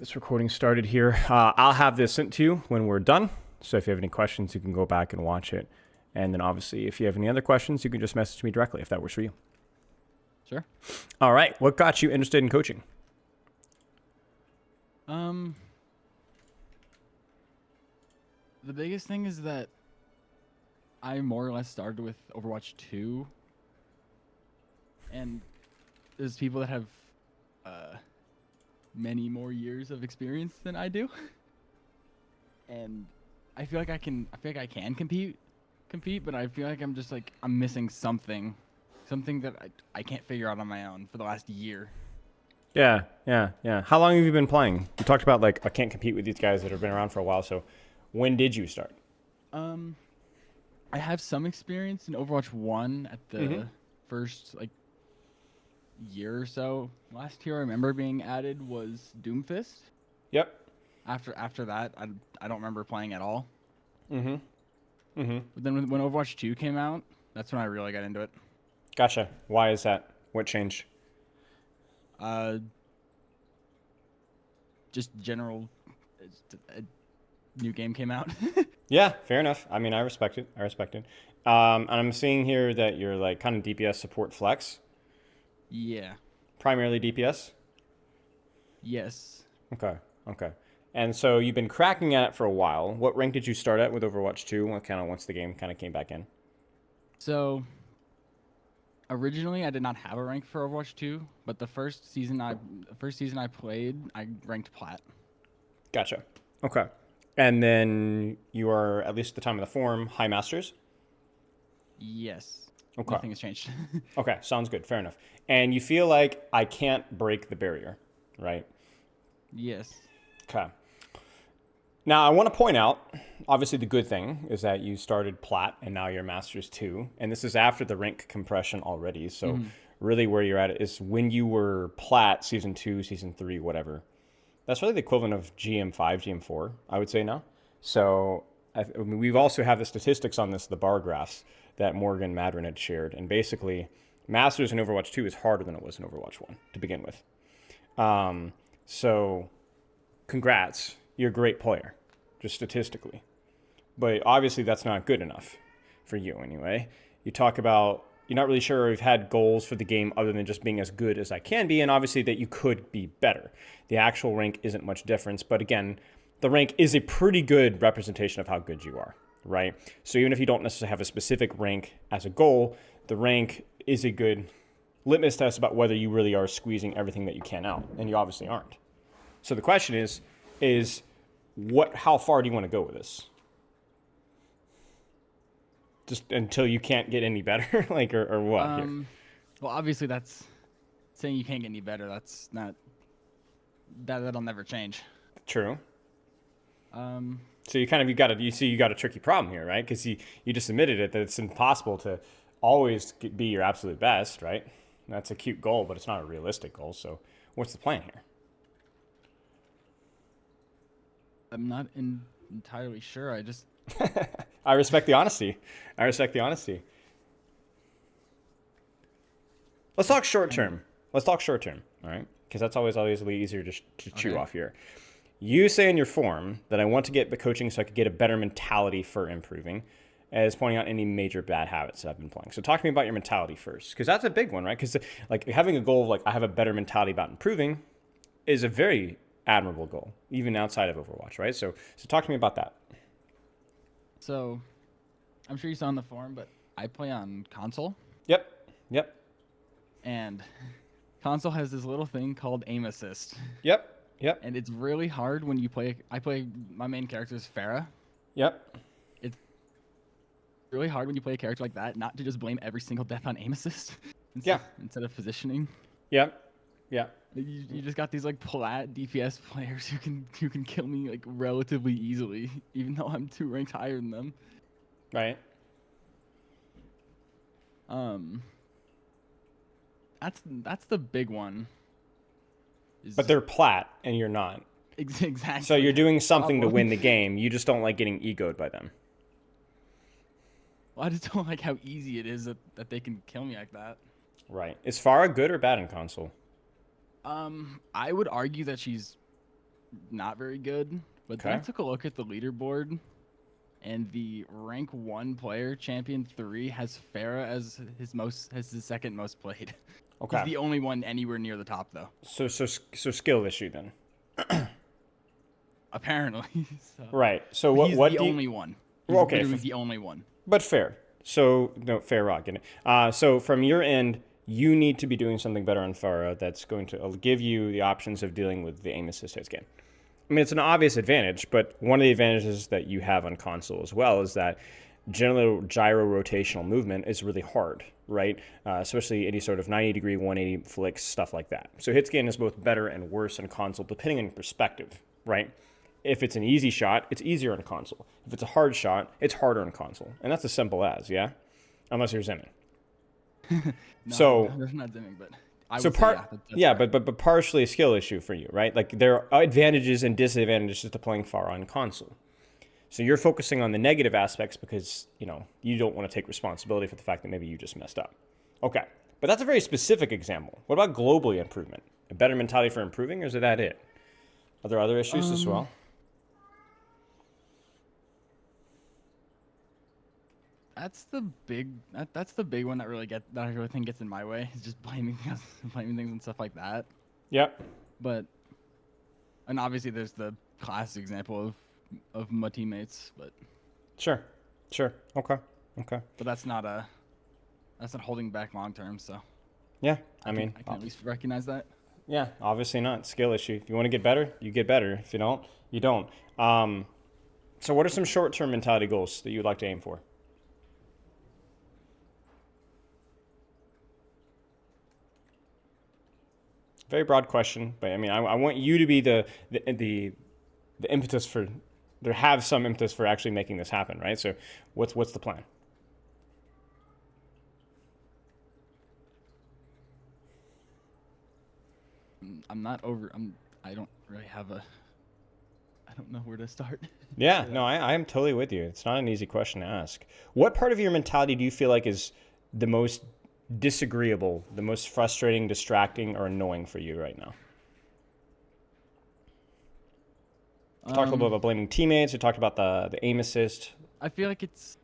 this recording started here. I'll have this sent to you when we're done. So if you have any questions, you can go back and watch it. And then obviously, if you have any other questions, you can just message me directly if that works for you. Sure. All right. What got you interested in coaching? The biggest thing is that I more or less started with Overwatch 2. And there's people that have many more years of experience than I do. And I feel like I can compete, but I feel like I'm missing something that I can't figure out on my own for the last year. Yeah. How long have you been playing? You talked about like I can't compete with these guys that have been around for a while. So when did you start? I have some experience in Overwatch 1 at the first year or so. Last year I remember being added was Doomfist. Yep. After that, I don't remember playing at all. But then when Overwatch 2 came out, that's when I really got into it. Gotcha. Why is that? What changed? Just general, a new game came out. Yeah, fair enough. I mean, I respect it. And I'm seeing here that you're like kind of DPS support flex. Yeah. Primarily DPS? Yes. Okay. And so you've been cracking at it for a while. What rank did you start at with Overwatch 2? What kind of once the game kind of came back in? So originally I did not have a rank for Overwatch 2, but the first season I played, I ranked plat. Gotcha. Okay. And then you are, at least at the time of the forum, High Masters? Yes. Okay. Nothing has changed. Okay, sounds good. Fair enough. And you feel like I can't break the barrier, right? Yes. Okay. Now, I want to point out, obviously the good thing is that you started plat and now you're Masters 2. And this is after the rank compression already. So really where you're at is when you were plat, Season 2, Season 3, whatever. That's really the equivalent of GM5, GM4, I would say now. So we've also have the statistics on this, the bar graphs that Morgan Madron had shared. And basically, Masters in Overwatch 2 is harder than it was in Overwatch 1 to begin with. So congrats. You're a great player, just statistically. But obviously that's not good enough for you anyway. You talk about you're not really sure you've had goals for the game other than just being as good as I can be, and obviously that you could be better. The actual rank isn't much difference, but again, the rank is a pretty good representation of how good you are, right? So even if you don't necessarily have a specific rank as a goal, the rank is a good litmus test about whether you really are squeezing everything that you can out, and you obviously aren't. So the question is how far do you want to go with this? Just until you can't get any better, or what? Here? Well, obviously that's saying you can't get any better. That's not that'll never change. True. So you got a tricky problem here, right? Because you just admitted it that it's impossible to always be your absolute best, right? That's a cute goal, but it's not a realistic goal. So what's the plan here? I'm not entirely sure. I just I respect the honesty. Let's talk short term. All right? Because that's always easier to chew off here. You say in your form that I want to get the coaching so I could get a better mentality for improving, as pointing out any major bad habits that I've been playing. So talk to me about your mentality first, because that's a big one, right? Because like having a goal of like I have a better mentality about improving is a very admirable goal, even outside of Overwatch, right? So talk to me about that. So, I'm sure you saw on the forum, but I play on console. Yep. And console has this little thing called aim assist. Yep. And it's really hard when you play. My main character is Pharah. Yep. It's really hard when you play a character like that not to just blame every single death on aim assist. Instead of positioning. Yep. You just got these like plat DPS players who can kill me like relatively easily, even though I'm 2 ranks higher than them. Right. That's the big one. But they're plat and you're not. Exactly. So you're doing something to win the game. You just don't like getting egoed by them. Well, I just don't like how easy it is that they can kill me like that. Right. Is Pharah good or bad in console? I would argue that she's not very good. But then I Okay. took a look at the leaderboard, and the rank 1 player, champion 3, has Pharah as his second most played. He's Okay. the only one anywhere near the top though. So skill issue then. Apparently. So, Right. So but what he's what the do you? only one. Well, He's okay, literally the only one. but fair. So no fair rock in it. So from your end, you need to be doing something better on Pharah that's going to give you the options of dealing with the aim assist hit scan. I mean, it's an obvious advantage, but one of the advantages that you have on console as well is that general gyro rotational movement is really hard, right? Especially any sort of 90-degree, 180 flicks, stuff like that. So hit scan is both better and worse on console, depending on your perspective, right? If it's an easy shot, it's easier on console. If it's a hard shot, it's harder on console. And that's as simple as, yeah? Unless you're zimming. No, So there's not dimming, but I so would say yeah, that's yeah, fair. but partially a skill issue for you, right? Like there are advantages and disadvantages to playing Pharah on console. So you're focusing on the negative aspects because, you don't want to take responsibility for the fact that maybe you just messed up. Okay. But that's a very specific example. What about globally improvement? A better mentality for improving, or is that it? Are there other issues as well? That's the big one that I really think gets in my way. Is just blaming things and stuff like that. Yep. But and obviously there's the classic example of my teammates, but Sure. Okay. that's not holding back long term. So Yeah. I can at least recognize that. yeah, obviously not. Skill issue. If you want to get better, you get better. If you don't, you don't. So what are some short-term mentality goals that you would like to aim for? Very broad question, but I mean, I want you to be the impetus for, there have some impetus for actually making this happen, right? So what's the plan? I'm not over. I don't really have a. I don't know where to start. Yeah, no, I am totally with you. It's not an easy question to ask. What part of your mentality do you feel like is the most disagreeable, the most frustrating, distracting, or annoying for you right now? We talked a little bit about blaming teammates. We talked about the aim assist. I feel like it's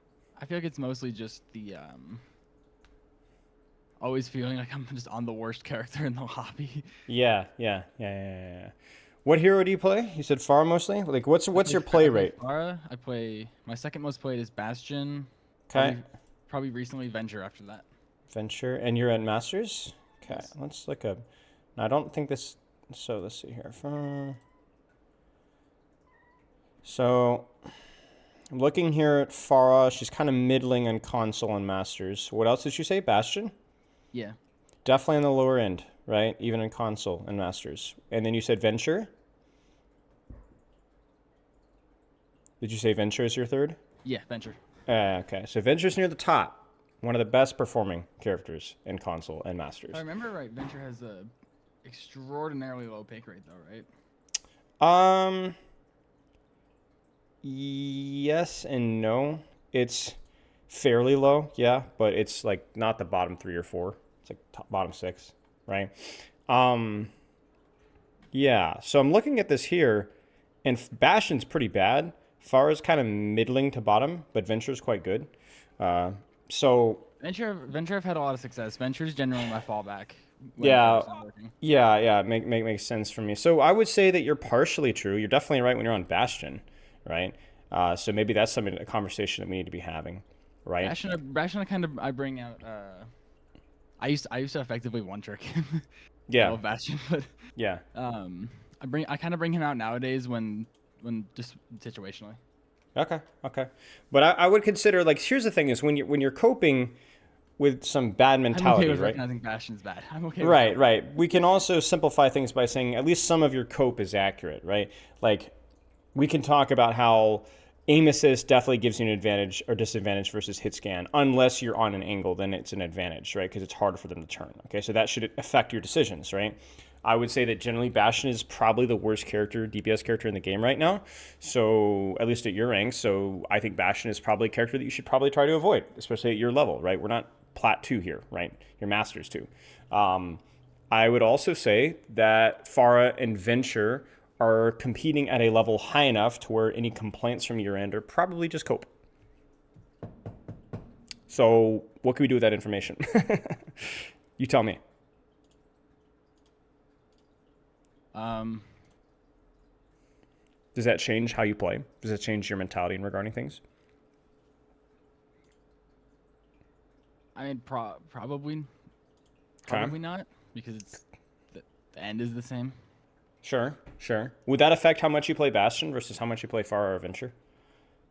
mostly just the always feeling like I'm just on the worst character in the lobby. Yeah. What hero do you play? You said Pharah mostly. Like, what's your play rate? Pharah. I play my second most played is Bastion. Okay. Probably recently Venture after that. Venture, and you're at Masters. Okay, Yes. let's look up. I don't think this. So let's see here. So I'm looking here at Farah. She's kind of middling on console and Masters. What else did you say? Bastion? Yeah. Definitely on the lower end, right? Even in console and Masters. And then you said Venture? Did you say Venture is your third? Yeah, Venture. Okay, so Venture's near the top. One of the best performing characters in console and Masters. If I remember right, Venture has a extraordinarily low pick rate though, right? Yes and no. It's fairly low, yeah, but it's like not the bottom 3 or 4. It's like bottom 6, right? Yeah. So I'm looking at this here, and Bastion's pretty bad. Farah's kind of middling to bottom, but Venture's quite good. So Venture I've had a lot of success. Venture's generally my fallback. Yeah, yeah, makes sense for me. So I would say that you're partially true. You're definitely right when you're on Bastion, right? So maybe that's a conversation that we need to be having, right? Bastion I bring out. I used to effectively one trick him. Yeah, Bastion, but yeah. I kind of bring him out nowadays when just situationally. Okay. But I would consider, like, here's the thing is when you're coping with some bad mentality, I'm okay with right? recognizing Bastion's bad. I'm okay. Right. We can also simplify things by saying at least some of your cope is accurate, right? Like, we can talk about how aim assist definitely gives you an advantage or disadvantage versus hit scan. Unless you're on an angle, then it's an advantage, right? Because it's harder for them to turn. Okay, so that should affect your decisions, right? I would say that generally Bastion is probably the worst DPS character in the game right now. So at least at your rank. So I think Bastion is probably a character that you should probably try to avoid, especially at your level, right? We're not Plat 2 here, right? You're Masters 2. I would also say that Pharah and Venture are competing at a level high enough to where any complaints from your end are probably just cope. So what can we do with that information? You tell me. Does that change how you play? Does that change your mentality in regarding things? I mean, probably not, because it's the end is the same. Sure. Would that affect how much you play Bastion versus how much you play Pharah or Venture?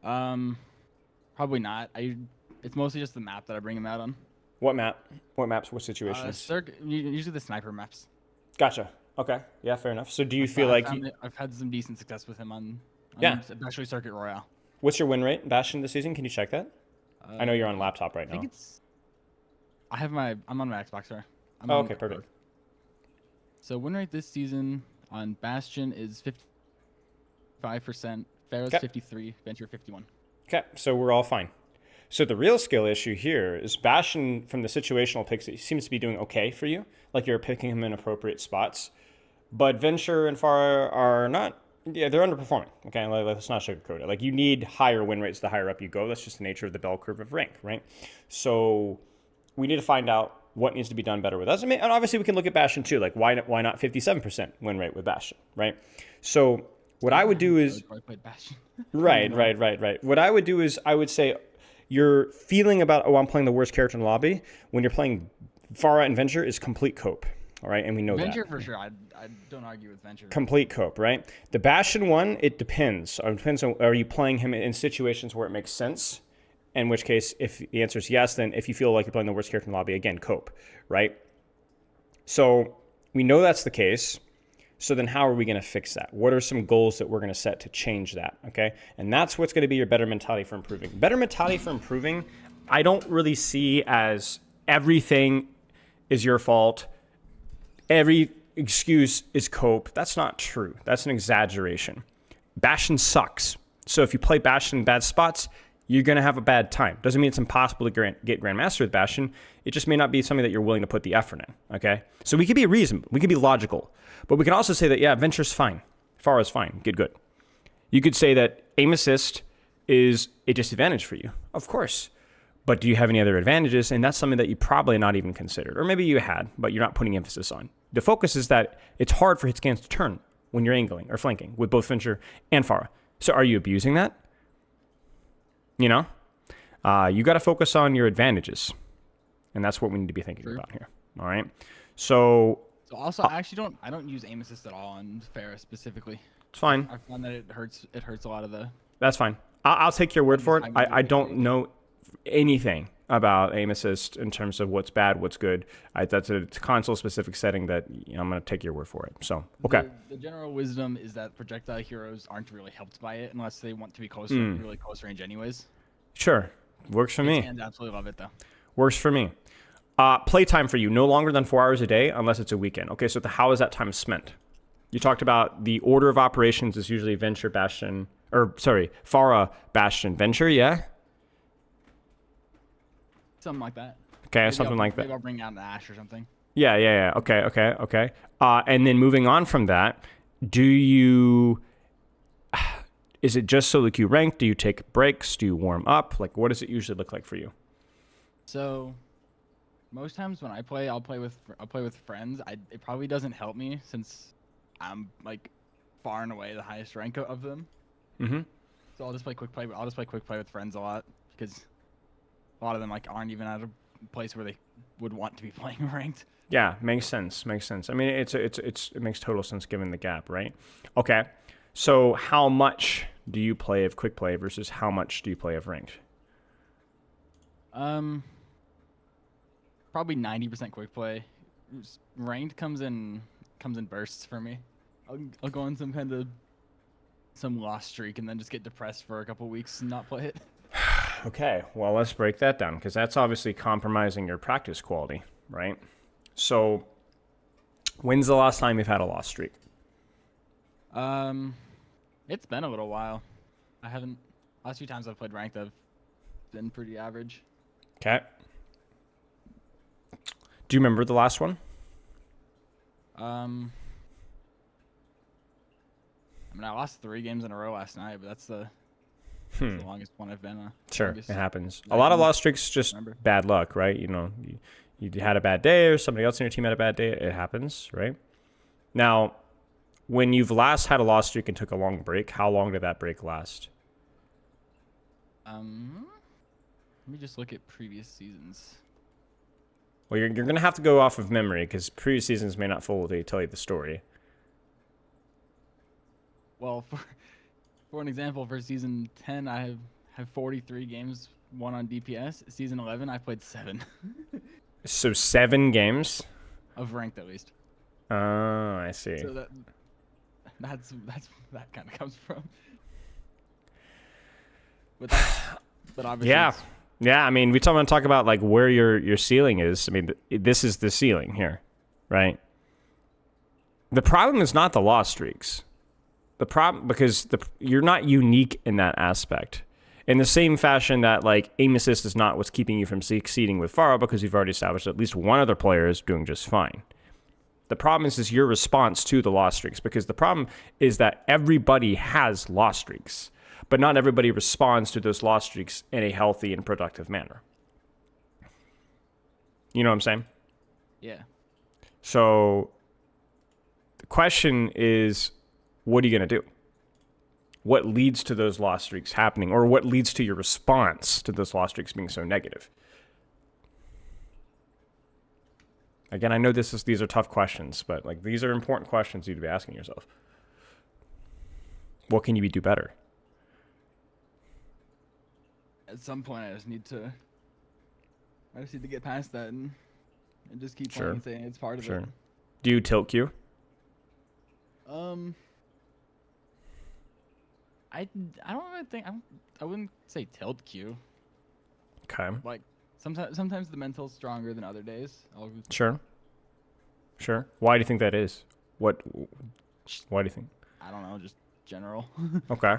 Probably not. It's mostly just the map that I bring him out on. What map? What maps? What situations? Usually the sniper maps. Gotcha. Okay. Yeah, fair enough. So do you feel like I've had some decent success with him on especially Circuit Royale. What's your win rate in Bastion this season? Can you check that? I know you're on laptop right now. I'm on my Xbox, sorry. Okay, perfect. So win rate this season on Bastion is 55%, Pharah's 53, Venture 51. Okay, so we're all fine. So the real skill issue here is Bastion, from the situational picks, it seems to be doing okay for you. Like you're picking him in appropriate spots. But Venture and Pharah are not, they're underperforming. Okay, let's not sugarcoat it. Like you need higher win rates the higher up you go. That's just the nature of the bell curve of rank, right? So we need to find out what needs to be done better with us. And obviously we can look at Bastion too. Like why not 57% win rate with Bastion, right? So what I would do is right. What I would do is I would say your feeling about, I'm playing the worst character in the lobby when you're playing Pharah and Venture is complete cope. All right, and we know Venture that. for sure. I don't argue with Venture. Complete cope, right? The Bastion one, it depends. It depends on, are you playing him in situations where it makes sense? In which case, if the answer is yes, then if you feel like you're playing the worst character in the lobby, again, cope, right? So we know that's the case. So then how are we going to fix that? What are some goals that we're going to set to change that, okay? And that's what's going to be your better mentality for improving. Better mentality for improving, I don't really see as everything is your fault. Every excuse is cope. That's not true. That's an exaggeration. Bastion sucks. So if you play Bastion in bad spots, you're going to have a bad time. Doesn't mean it's impossible to get Grandmaster with Bastion. It just may not be something that you're willing to put the effort in, okay? So we could be reasonable. We could be logical. But we can also say that, yeah, Venture's fine. Pharah's fine. Good. You could say that aim assist is a disadvantage for you. Of course. But do you have any other advantages? And that's something that you probably not even considered. Or maybe you had, but you're not putting emphasis on. The focus is that it's hard for hit scans to turn when you're angling or flanking with both Venture and Pharah. So are you abusing that? You know? You got to focus on your advantages. And that's what we need to be thinking about here. All right? So also, I don't use aim assist at all on Pharah specifically. It's fine. I found that it hurts a lot of the... That's fine. I'll take your word for it. I don't know anything about aim assist in terms of what's bad, what's good. That's a console-specific setting that I'm going to take your word for it. So, okay. The general wisdom is that projectile heroes aren't really helped by it unless they want to be really close range anyways. Sure. Works for me. And absolutely love it, though. Works for me. Playtime for you, no longer than 4 hours a day unless it's a weekend. Okay, so how is that time spent? You talked about the order of operations is usually Venture, Bastion, Pharah, Bastion, Venture, yeah? Something like that. Okay, maybe something like that. Maybe I'll bring down the Ash or something. Yeah. Okay. And then moving on from that, is it just solo queue rank? Do you take breaks? Do you warm up? Like, what does it usually look like for you? So, most times when I play, I'll play with friends. It probably doesn't help me since I'm like far and away the highest rank of them. Mm-hmm. So I'll just play quick play. I'll just play quick play with friends a lot because a lot of them like aren't even at a place where they would want to be playing ranked. Yeah, makes sense. I mean, it makes total sense given the gap, right? Okay. So how much do you play of quick play versus how much do you play of ranked? Probably 90% quick play. Ranked comes in bursts for me. I'll go on some lost streak and then just get depressed for a couple weeks and not play it. Okay, well, let's break that down because that's obviously compromising your practice quality, right? So, when's the last time you've had a lost streak? It's been a little while. Last few times I've played ranked, I've been pretty average. Okay. Do you remember the last one? mean, I lost 3 games in a row last night, but that's the longest one I've been. Sure, it happens. A lot of lost streaks just bad luck, right? You had a bad day or somebody else in your team had a bad day. It happens, right? Now, when you've last had a lost streak and took a long break, how long did that break last? Let me just look at previous seasons. Well, you're going to have to go off of memory because previous seasons may not fully tell you the story. Well, for an example, for season 10, I have 43 games won on DPS. Season 11, I played 7. So 7 games? Of ranked, at least. Oh, I see. So that kind of comes from. But obviously. Yeah. Yeah, I mean, we want to talk about like where your ceiling is. I mean, this is the ceiling here, right? The problem is not the loss streaks. The problem, because you're not unique in that aspect. In the same fashion that like aim assist is not what's keeping you from succeeding with Pharah, because you've already established at least one other player is doing just fine. The problem is your response to the loss streaks, because the problem is that everybody has loss streaks, but not everybody responds to those loss streaks in a healthy and productive manner. You know what I'm saying? Yeah. So the question is, what are you going to do? What leads to those loss streaks happening, or what leads to your response to those loss streaks being so negative? Again, I know these are tough questions, but like these are important questions you need to be asking yourself. What can you do better? At some point, I just need to get past that and just keep playing and saying it's part of it. Do you tilt queue? I don't really think I wouldn't say tilt queue. Okay. Like sometimes the mental's stronger than other days. Sure. Why do you think that is? Why do you think? I don't know, just general. Okay.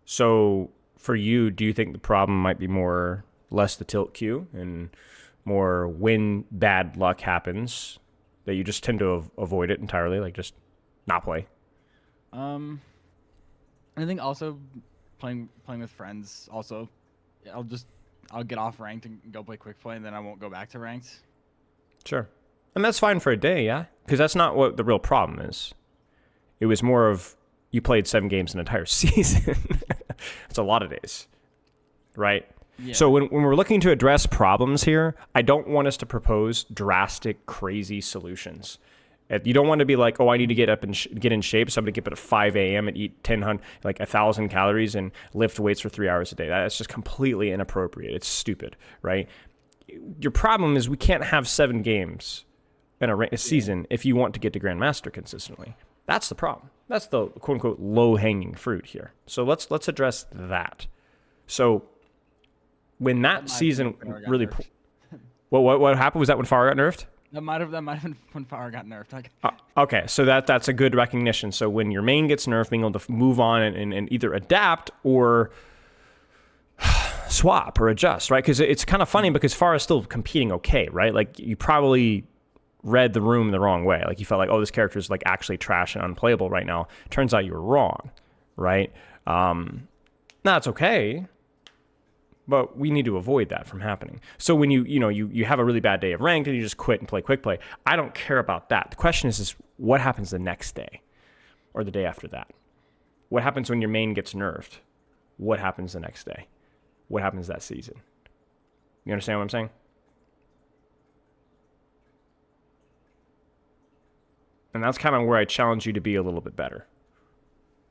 So for you, do you think the problem might be less the tilt queue and more when bad luck happens that you just tend to avoid it entirely, like just not play? I think also playing with friends. Also, I'll get off ranked and go play quick play, and then I won't go back to ranked. Sure, and that's fine for a day, yeah, because that's not what the real problem is. It was more of you played 7 games an entire season. It's a lot of days, right? Yeah. So when we're looking to address problems here, I don't want us to propose drastic, crazy solutions. You don't want to be like, oh, I need to get up and get in shape, so I'm going to get up at 5 a.m. and eat 1,000 calories and lift weights for 3 hours a day. That's just completely inappropriate. It's stupid, right? Your problem is we can't have 7 games in a season if you want to get to Grandmaster consistently. That's the problem. That's the quote-unquote low-hanging fruit here. So let's address that. So when that season really... What happened? Was that when Pharah got nerfed? That might have been when Pharah got nerfed. Okay, so that's a good recognition. So when your main gets nerfed, being able to move on and either adapt or swap or adjust, right? Because it's kind of funny because Pharah's still competing okay, right? Like you probably read the room the wrong way. Like you felt like, oh, this character is like actually trash and unplayable right now. Turns out you were wrong, right? That's okay. But we need to avoid that from happening. So when you have a really bad day of ranked and you just quit and play quick play, I don't care about that. The question is what happens the next day or the day after that? What happens when your main gets nerfed? What happens the next day? What happens that season? You understand what I'm saying? And that's kind of where I challenge you to be a little bit better.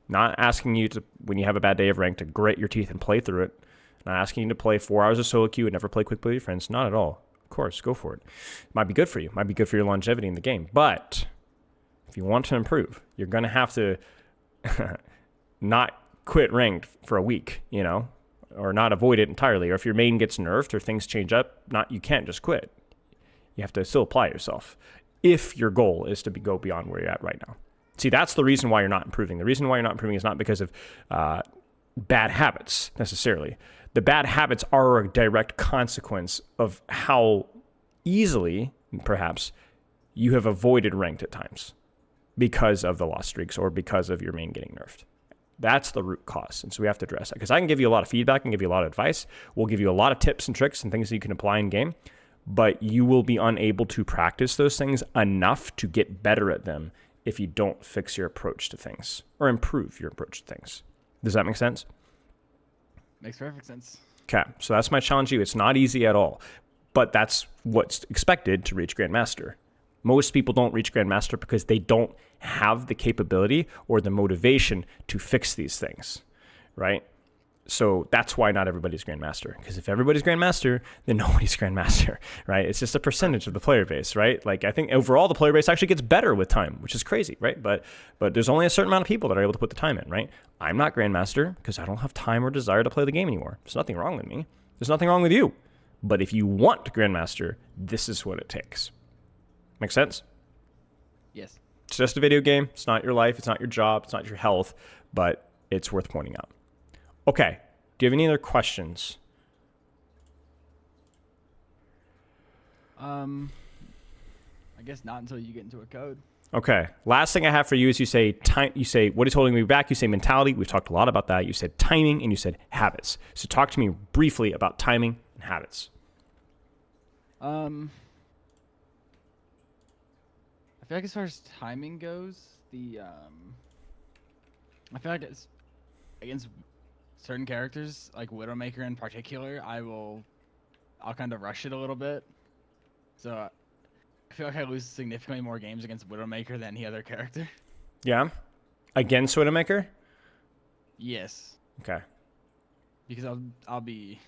Not asking you to, when you have a bad day of rank, to grit your teeth and play through it. Not asking you to play 4 hours of solo queue and never play quick play with your friends. Not at all. Of course, go for it. Might be good for you. Might be good for your longevity in the game. But if you want to improve, you're going to have to not quit ranked for a week, or not avoid it entirely. Or if your main gets nerfed or things change up, you can't just quit. You have to still apply yourself if your goal is to go beyond where you're at right now. See, that's the reason why you're not improving. The reason why you're not improving is not because of bad habits necessarily. The bad habits are a direct consequence of how easily, perhaps, you have avoided ranked at times. because of the loss streaks or because of your main getting nerfed. That's the root cause. And so we have to address that, because I can give you a lot of feedback and give you a lot of advice. We'll give you a lot of tips and tricks and things that you can apply in game, but you will be unable to practice those things enough to get better at them if you don't fix your approach to things or improve your approach to things. Does that make sense? Makes perfect sense. Okay, so that's my challenge to you. It's not easy at all, but that's what's expected to reach Grandmaster. Most people don't reach Grandmaster because they don't have the capability or the motivation to fix these things, right? So that's why not everybody's Grandmaster. Because if everybody's Grandmaster, then nobody's Grandmaster, right? It's just a percentage of the player base, right? Like, I think overall the player base actually gets better with time, which is crazy, right? But there's only a certain amount of people that are able to put the time in, right? I'm not Grandmaster because I don't have time or desire to play the game anymore. There's nothing wrong with me. There's nothing wrong with you. But if you want Grandmaster, this is what it takes. Make sense? Yes. It's just a video game. It's not your life. It's not your job. It's not your health. But it's worth pointing out. Okay. Do you have any other questions? I guess not until you get into a code. Okay. Last thing I have for you is you say time. You say what is holding me back. You say mentality. We've talked a lot about that. You said timing and you said habits. So talk to me briefly about timing and habits. I feel like as far as timing goes, I feel like it's against certain characters, like Widowmaker in particular, I'll kind of rush it a little bit. So I feel like I lose significantly more games against Widowmaker than any other character. Yeah? Against Widowmaker? Yes. Okay. Because I'll be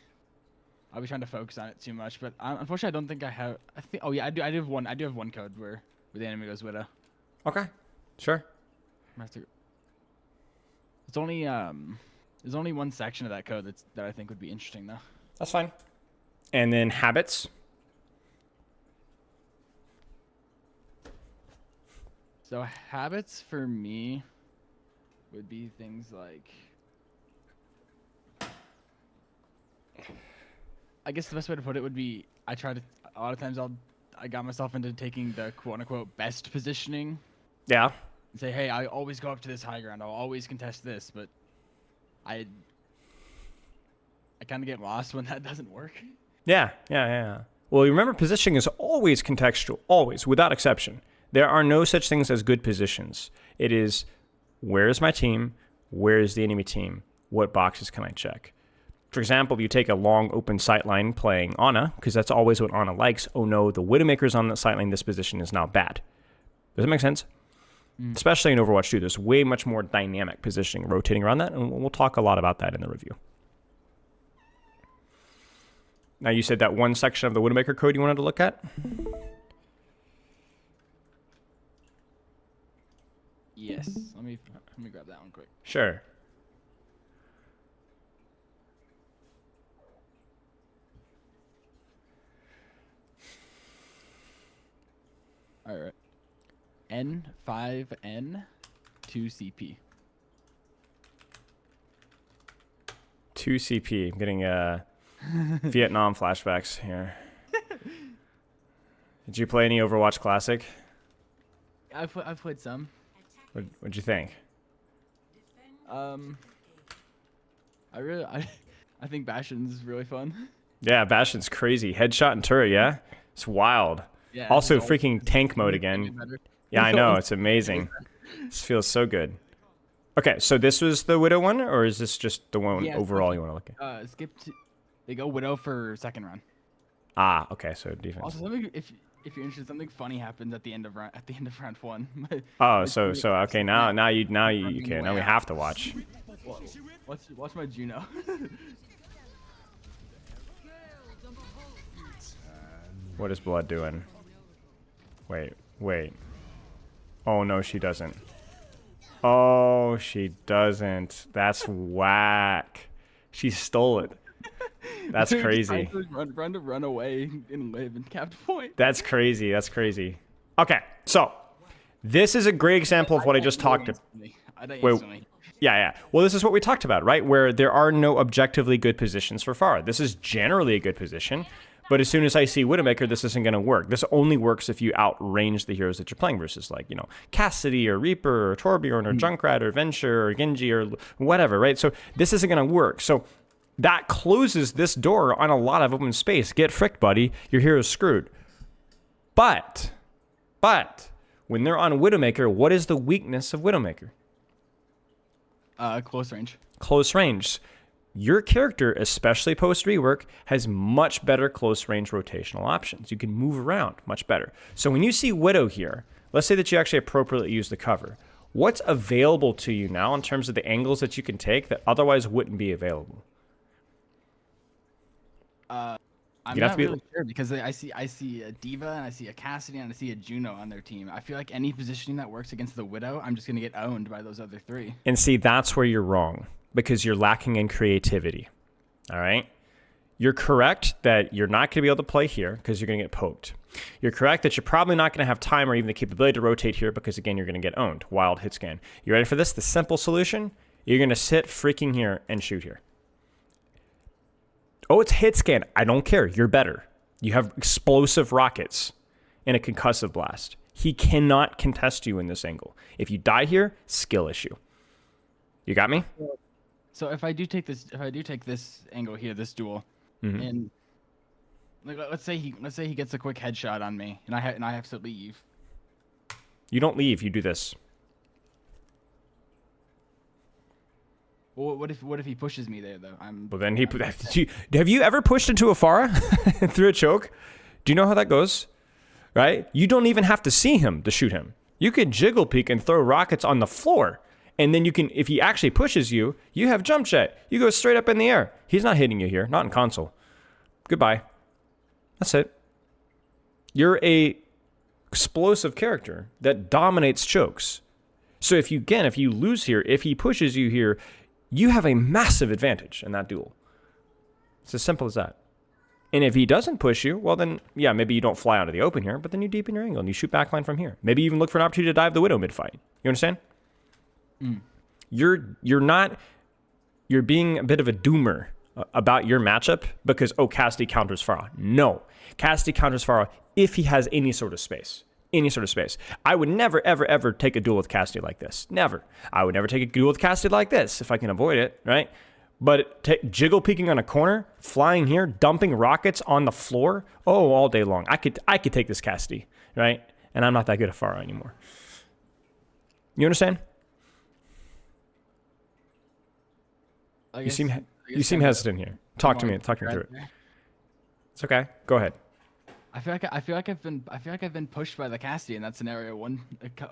trying to focus on it too much, but unfortunately I don't think I have. Oh yeah, I do have one code where the enemy goes Widow. Okay. Sure. It's only there's only one section of that code that I think would be interesting though. That's fine. And then habits. So habits for me would be things like, I guess the best way to put it would be, a lot of times I got myself into taking the quote unquote best positioning. Yeah. And say, hey, I always go up to this high ground. I'll always contest this, but I kind of get lost when that doesn't work. Yeah. Well, remember, positioning is always contextual, always, without exception. There are no such things as good positions. It is, where is my team? Where is the enemy team? What boxes can I check? For example, you take a long open sight line playing Ana, because that's always what Ana likes. Oh no, the Widowmaker's on that sight line. This position is now bad. Does that make sense? Especially in Overwatch 2, there's way much more dynamic positioning rotating around that, and we'll talk a lot about that in the review. Now, you said that one section of the Widowmaker code you wanted to look at? Yes. Let me grab that one quick. Sure. All right. N5N 2CP. 2CP. I'm getting Vietnam flashbacks here. Did you play any Overwatch Classic? I've played some. What'd you think? I think Bastion's really fun. Yeah, Bastion's crazy. Headshot and turret, yeah? It's wild. Yeah. Also, freaking tank mode again. Yeah, I know. It's amazing. This feels so good. Okay, so this was the Widow one, or is this just the one overall you want to look at? They go Widow for second round. Ah, okay, so defense. Also, if you're interested, something funny happens at the end of round one. So okay, now we have to watch. Watch my Juno. What is Blood doing? Wait. Oh no, she doesn't. Oh, she doesn't. That's whack. She stole it. That's crazy. Run away and live and capped point. That's crazy. Okay, so this is a great example of what I just talked about. Wait, yeah. Well, this is what we talked about, right? Where there are no objectively good positions for Pharah. This is generally a good position, But as soon as I see Widowmaker, this isn't going to work. This only works if you outrange the heroes that you're playing versus, like, Cassidy or Reaper or Torbjorn or Junkrat or Venture or Genji or whatever, right? So this isn't going to work. So that closes this door on a lot of open space. Get fricked, buddy. Your hero's screwed. But when they're on Widowmaker, what is the weakness of Widowmaker? Close range. Close range. Your character, especially post rework, has much better close range rotational options. You can move around much better. So when you see Widow here, let's say that you actually appropriately use the cover. What's available to you now in terms of the angles that you can take that otherwise wouldn't be available? I'm not really sure because I see a Diva and I see a Cassidy and I see a Juno on their team. I feel like any positioning that works against the Widow, I'm just going to get owned by those other three. And see, that's where you're wrong because you're lacking in creativity. All right? You're correct that you're not going to be able to play here because you're going to get poked. You're correct that you're probably not going to have time or even the capability to rotate here because, again, you're going to get owned. Wild hit scan. You ready for this? The simple solution? You're going to sit freaking here and shoot here. Oh, it's hit scan. I don't care. You're better. You have explosive rockets and a concussive blast. He cannot contest you in this angle. If you die here, skill issue. You got me? So if I do take this angle here, this duel, and like let's say he gets a quick headshot on me, and I have to leave. You don't leave. You do this. Well, what if he pushes me there though? Well, then have you ever pushed into a Pharah through a choke? Do you know how that goes? Right? You don't even have to see him to shoot him. You can jiggle peek and throw rockets on the floor. And then you can, if he actually pushes you, you have jump jet. You go straight up in the air. He's not hitting you here, not in console. Goodbye. That's it. You're a explosive character that dominates chokes. So if you lose here, if he pushes you here, you have a massive advantage in that duel. It's as simple as that. And if he doesn't push you, well then, yeah, maybe you don't fly out of the open here, but then you deepen your angle and you shoot backline from here. Maybe even look for an opportunity to dive the Widow mid-fight. You understand? You're being a bit of a doomer about your matchup because, Cassidy counters Pharah. No. Cassidy counters Pharah if he has any sort of space. Any sort of space. I would never, ever, ever take a duel with Cassidy like this. Never. I would never take a duel with Cassidy like this if I can avoid it, right? But jiggle peeking on a corner, flying here, dumping rockets on the floor, all day long. I could take this Cassidy, right? And I'm not that good at Pharah anymore. You understand? You seem hesitant here. Talk to me through it. It's okay. Go ahead. I feel like I've been pushed by the Cassidy in that scenario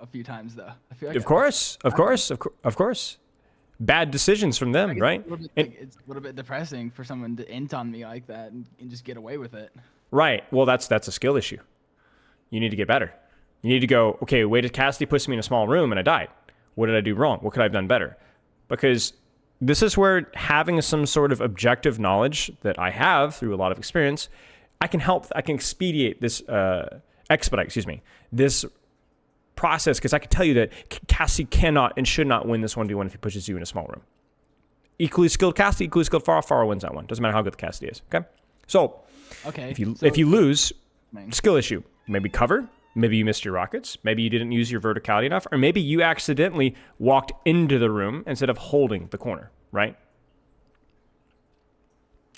a few times though. I feel like of course. Bad decisions from them, right? It's a little bit depressing for someone to int on me like that and just get away with it. Right. Well, that's a skill issue. You need to get better. You need to go, okay, wait, did Cassidy push me in a small room and I died? What did I do wrong? What could I have done better? Because this is where having some sort of objective knowledge that I have through a lot of experience, I can expedite this, this process, because I can tell you that Cassidy cannot and should not win this 1v1 if he pushes you in a small room. Equally skilled Cassidy, equally skilled Pharah wins that one. Doesn't matter how good the Cassidy is, okay? So, if you lose, skill issue. Maybe cover, maybe you missed your rockets, maybe you didn't use your verticality enough, or maybe you accidentally walked into the room instead of holding the corner, right?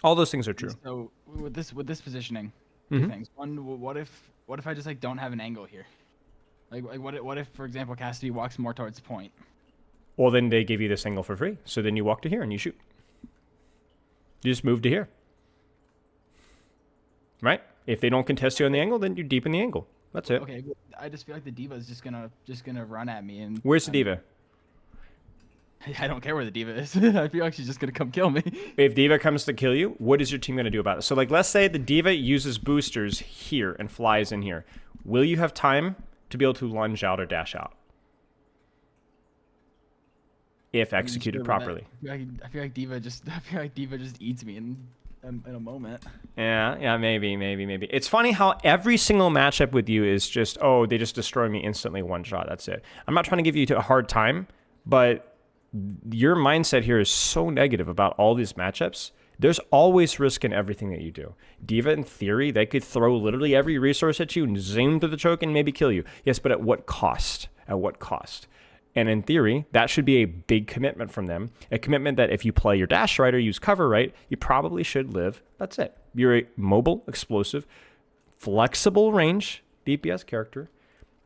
All those things are true. So with this positioning, two things. One, what if I just don't have an angle here? Like what if, for example, Cassidy walks more towards point? Well, then they give you this angle for free. So then you walk to here and you shoot. You just move to here. Right? If they don't contest you on the angle, then you deepen the angle. That's it. Okay, I just feel like the Diva is just gonna run at me and. Where's the Diva? I don't care where the Diva is. I feel like she's just gonna come kill me. If Diva comes to kill you, what is your team gonna do about it? So let's say the Diva uses boosters here and flies in here. Will you have time to be able to lunge out or dash out? If executed properly. I feel like Diva just eats me in a moment. Yeah, maybe. It's funny how every single matchup with you is just, they just destroy me instantly, one shot. That's it. I'm not trying to give you a hard time, but your mindset here is so negative about all these matchups There's always risk in everything that you do. D.Va, in theory, they could throw literally every resource at you and zoom through the choke and maybe kill you. Yes, but at what cost? At what cost? And in theory, that should be a big commitment from them. A commitment that if you play your dash right or use cover right, you probably should live. That's it. You're a mobile, explosive, flexible range DPS character.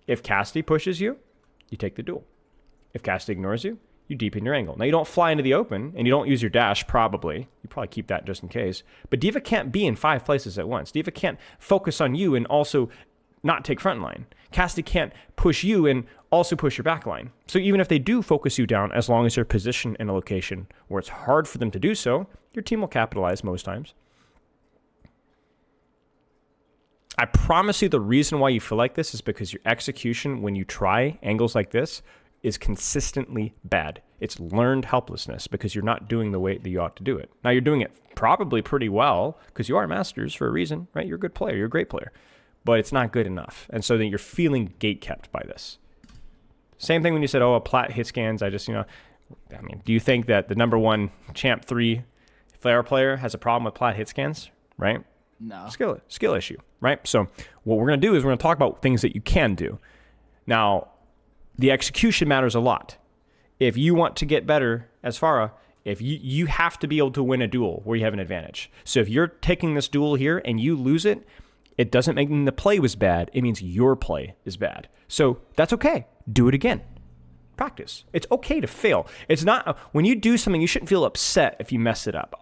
If Cassidy pushes you, you take the duel. If Cassidy ignores you, you deepen your angle. Now, you don't fly into the open, and you don't use your dash, probably. You probably keep that just in case. But D.Va can't be in 5 places at once. D.Va can't focus on you and also not take front line. Cassidy can't push you and also push your back line. So even if they do focus you down, as long as you're positioned in a location where it's hard for them to do so, your team will capitalize most times. I promise you the reason why you feel like this is because your execution when you try angles like this is consistently bad. It's learned helplessness because you're not doing the way that you ought to do it. Now, you're doing it probably pretty well because you are masters for a reason, right? You're a good player. You're a great player. But it's not good enough. And so then you're feeling gatekept by this. Same thing when you said, oh, a plat hit scans. I mean, do you think that the number 1 Champ 3 Pharah player has a problem with plat hit scans, right? No. Skill issue, right? So what we're going to do is we're going to talk about things that you can do. Now, the execution matters a lot. If you want to get better as Pharah, if you have to be able to win a duel where you have an advantage. So if you're taking this duel here and you lose it, it doesn't mean the play was bad. It means your play is bad. So that's okay. Do it again. Practice. It's okay to fail. It's not, when you do something, you shouldn't feel upset if you mess it up.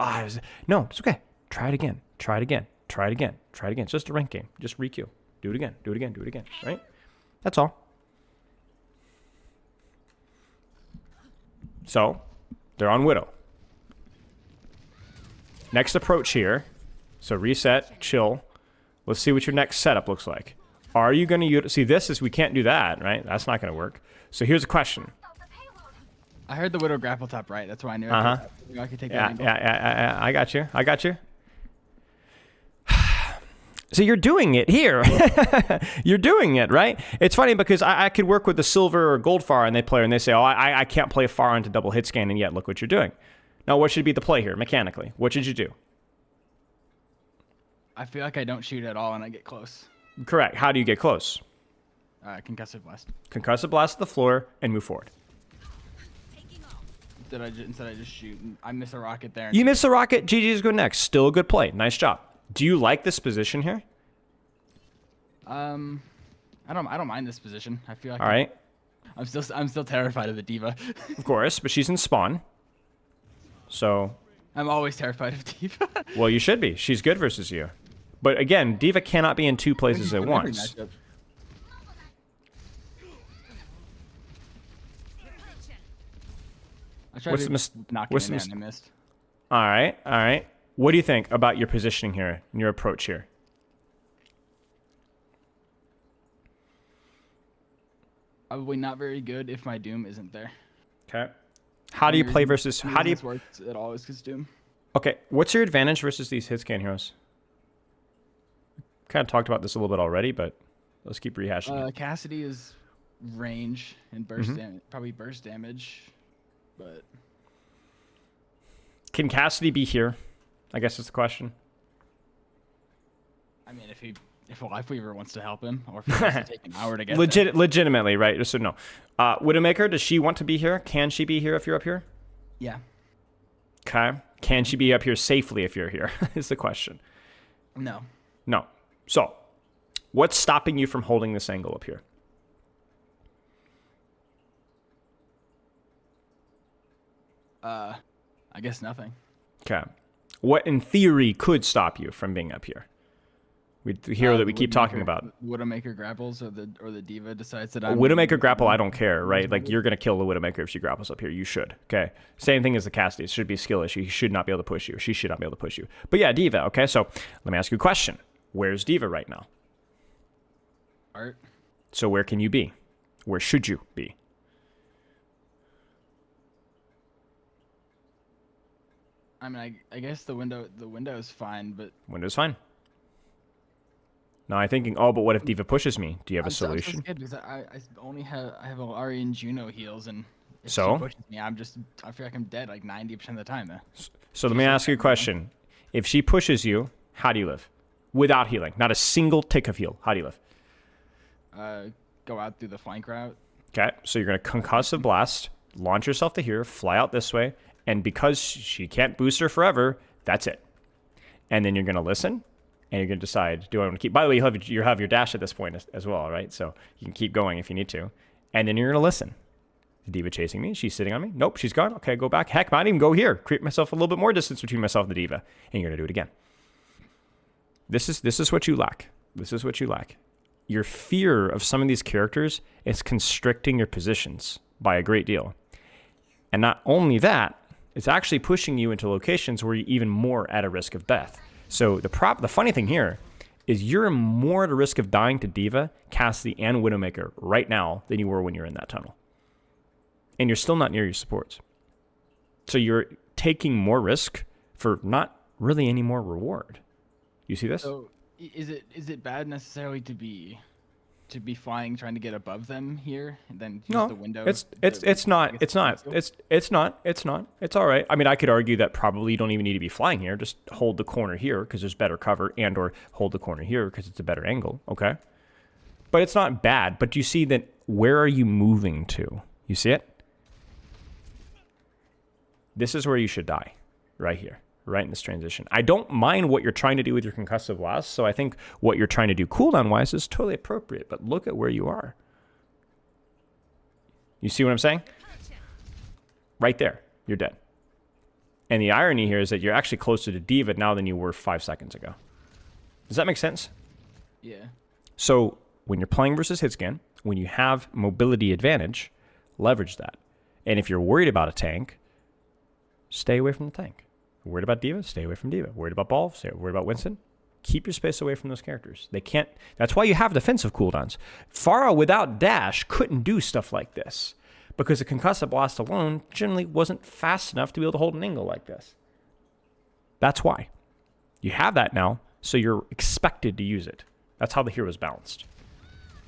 No, it's okay. Try it again. Try it again. Try it again. Try it again. It's just a rank game. Just re-queue. Do it again. Do it again. Do it again. Right? That's all. So, they're on Widow. Next approach here. So reset, chill. Let's see what your next setup looks like. Are you going to see this is we can't do that, right? That's not going to work. So here's a question. I heard the Widow grapple top right. That's why I knew I could take that angle. Yeah, I got you. I got you. So you're doing it here. You're doing it, right? It's funny because I could work with the silver or gold Pharah and they play and they say, oh, I can't play Pharah into double hit scan, and yet look what you're doing. Now, what should be the play here mechanically? What should you do? I feel like I don't shoot at all and I get close. Correct. How do you get close? Concussive blast. Concussive blast to the floor and move forward. Instead I just shoot. And I miss a rocket there. You miss a rocket. GG's go next. Still a good play. Nice job. Do you like this position here? I don't mind this position. I feel like all right. I'm still terrified of the D.Va. Of course, but she's in spawn. So I'm always terrified of D.Va. Well, you should be. She's good versus you. But again, D.Va cannot be in 2 places at once. I tried to knock it in and I missed. All right, all right. What do you think about your positioning here and your approach here? Probably not very good if my Doom isn't there. Okay. How do you play versus? How do you work at all? Is because Doom. Okay. What's your advantage versus these hit scan heroes? Kind of talked about this a little bit already, but let's keep rehashing it. Cassidy is range and burst damage, probably burst damage, but can Cassidy be here? I guess that's the question. I mean, if Life Weaver wants to help him, or if he wants to take an hour to get there. Legitimately, right? So no. Widowmaker, does she want to be here? Can she be here if you're up here? Yeah. Okay. Can she be up here safely if you're here? Is the question. No. No. So, what's stopping you from holding this angle up here? I guess nothing. Okay. What in theory could stop you from being up here? The hero that we keep talking about. Widowmaker grapples or the D.Va decides that I'm... Widowmaker grapple, I don't care, right? Like, you're going to kill the Widowmaker if she grapples up here. You should, okay? Same thing as the Cassidy. It should be a skill issue. He should not be able to push you. She should not be able to push you. But yeah, D.Va, okay? So, let me ask you a question. Where's D.Va right now? Art. So where can you be? Where should you be? I mean, I guess the window is fine, but... Window's fine. Now I'm thinking, oh, but what if D.Va pushes me? Do you have a solution? I'm so scared because I only have Ari and Juno heals, and if so she pushes me, I feel like I'm dead like 90% of the time. So let me ask you a question. If she pushes you, how do you live? Without healing. Not a single tick of heal. How do you live? Go out through the flank route. Okay, so you're going to concussive blast, launch yourself to here, fly out this way, and because she can't boost her forever, that's it. And then you're going to listen, and you're going to decide, do I want to keep... By the way, you have your dash at this point as well, right? So you can keep going if you need to. And then you're going to listen. The D.Va chasing me. She's sitting on me. Nope, she's gone. Okay, go back. Heck, might even go here. Create myself a little bit more distance between myself and the D.Va. And you're going to do it again. This is what you lack. This is what you lack. Your fear of some of these characters is constricting your positions by a great deal. And not only that, it's actually pushing you into locations where you're even more at a risk of death. So the funny thing here is you're more at a risk of dying to D.Va, Cassidy, and Widowmaker right now than you were when you're in that tunnel. And you're still not near your supports. So you're taking more risk for not really any more reward. You see this? So is it bad necessarily to be flying trying to get above them here and then use the window? It's not. It's all right. I mean, I could argue that probably you don't even need to be flying here. Just hold the corner here because there's better cover, and or hold the corner here because it's a better angle. Okay. But it's not bad. But you see that where are you moving to? You see it? This is where you should die. Right here. Right in this transition. I don't mind what you're trying to do with your concussive blast, so I think what you're trying to do cooldown-wise is totally appropriate, but look at where you are. You see what I'm saying? Right there. You're dead. And the irony here is that you're actually closer to D.Va now than you were 5 seconds ago. Does that make sense? Yeah. So when you're playing versus hitscan, when you have mobility advantage, leverage that. And if you're worried about a tank, stay away from the tank. Worried about D.Va? Stay away from D.Va. Worried about Ball? Stay worried about Winston? Keep your space away from those characters. They can't... That's why you have defensive cooldowns. Pharah without dash couldn't do stuff like this because the concussive blast alone generally wasn't fast enough to be able to hold an angle like this. That's why. You have that now, so you're expected to use it. That's how the hero is balanced.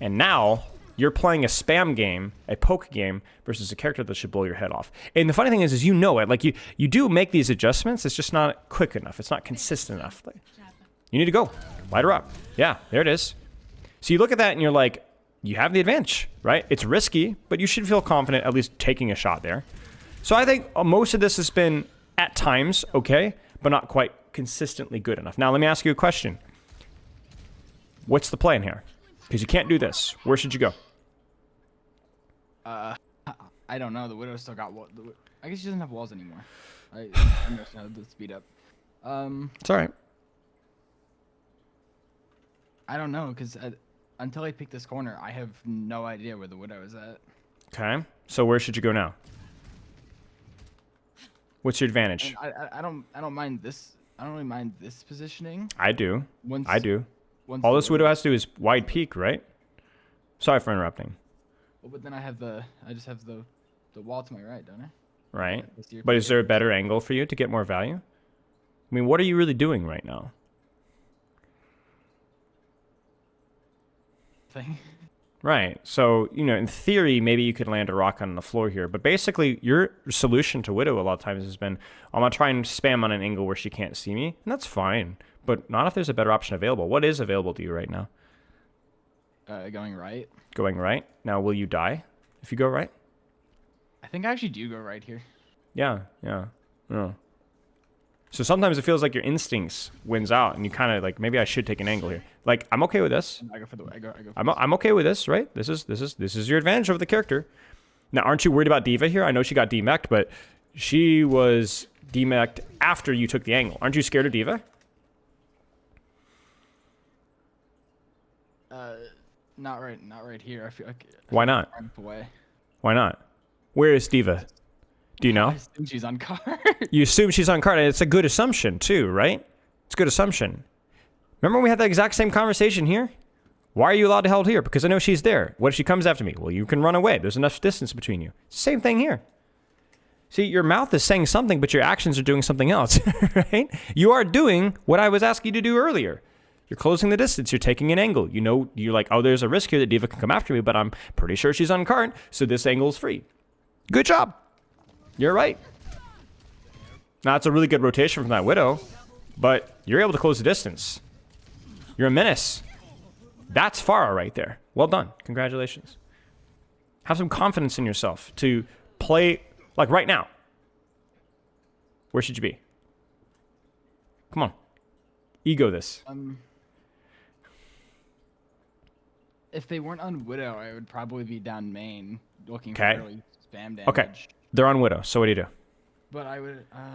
And now... you're playing a spam game, a poke game, versus a character that should blow your head off. And the funny thing is you know it. Like, you do make these adjustments. It's just not quick enough. It's not consistent enough. You need to go. Light her up. Yeah, there it is. So you look at that and you're like, you have the advantage, right? It's risky, but you should feel confident at least taking a shot there. So I think most of this has been, at times, okay, but not quite consistently good enough. Now, let me ask you a question. What's the plan here? Because you can't do this. Where should you go? I don't know. The Widow still got walls. I guess she doesn't have walls anymore. I understand the speed up. It's all right. I don't know because until I pick this corner, I have no idea where the Widow is at. Okay. So where should you go now? What's your advantage? I don't mind this. I don't really mind this positioning. I do. I do. All this Widow has to do is wide peek, right? Sorry for interrupting. Well, but then I just have the wall to my right, don't I? Right. But is there a better angle for you to get more value? I mean, what are you really doing right now? Thing. Right. So, in theory, maybe you could land a rock on the floor here. But basically, your solution to Widow a lot of times has been, I'm going to try and spam on an angle where she can't see me. And that's fine. But not if there's a better option available. What is available to you right now? Going right. Going right? Now, will you die if you go right? I think I actually do go right here. Yeah. So sometimes it feels like your instincts wins out, and you kind of like, maybe I should take an angle here. Like, I'm okay with this. I go for the. I go. I'm okay with this, right? This is your advantage over the character. Now, aren't you worried about D.Va here? I know she got demeched, but she was demeched after you took the angle. Aren't you scared of D.Va? Not right here. I feel like. Why not? Away. Why not? Where is D.Va? Do you know? I assume she's on card. You assume she's on card, and it's a good assumption too, right? It's a good assumption. Remember when we had the exact same conversation here? Why are you allowed to hold here? Because I know she's there. What if she comes after me? Well, you can run away. There's enough distance between you. Same thing here. See, your mouth is saying something, but your actions are doing something else, right? You are doing what I was asking you to do earlier. You're closing the distance. You're taking an angle. You know, you're like, oh, there's a risk here that D.Va can come after me, but I'm pretty sure she's on card, so this angle is free. Good job. You're right. Now, it's a really good rotation from that Widow. but you're able to close the distance. You're a menace. That's Pharah right there. Well done. Congratulations. Have some confidence in yourself to play, like right now. Where should you be? Come on. Ego this. If they weren't on Widow, I would probably be down main looking for Okay. early spam damage. Okay. They're on Widow, so what do you do? But I would, I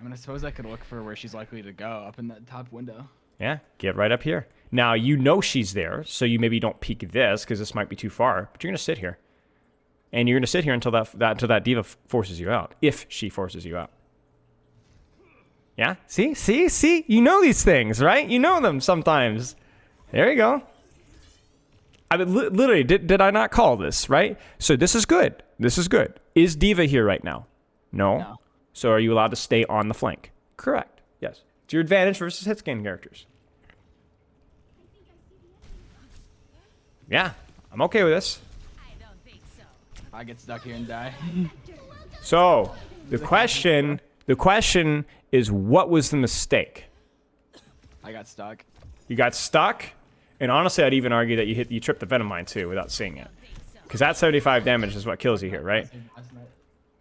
mean, I suppose I could look for where she's likely to go up in that top window. Yeah, get right up here. Now, you know she's there, so you maybe don't peek this because this might be too far, but you're going to sit here. And you're going to sit here until that diva forces you out, if she forces you out. Yeah? See? You know these things, right? You know them sometimes. There you go. I mean, literally, did I not call this, right? So this is good. This is good. Is diva here right now? No. So are you allowed to stay on the flank? Correct. Yes. It's your advantage versus hit scan characters. Yeah, I'm okay with this. I get stuck here and die. So the question is, what was the mistake? I got stuck. You got stuck, and honestly, I'd even argue that you tripped the Venom Mine too without seeing it, because that 75 damage is what kills you here, right?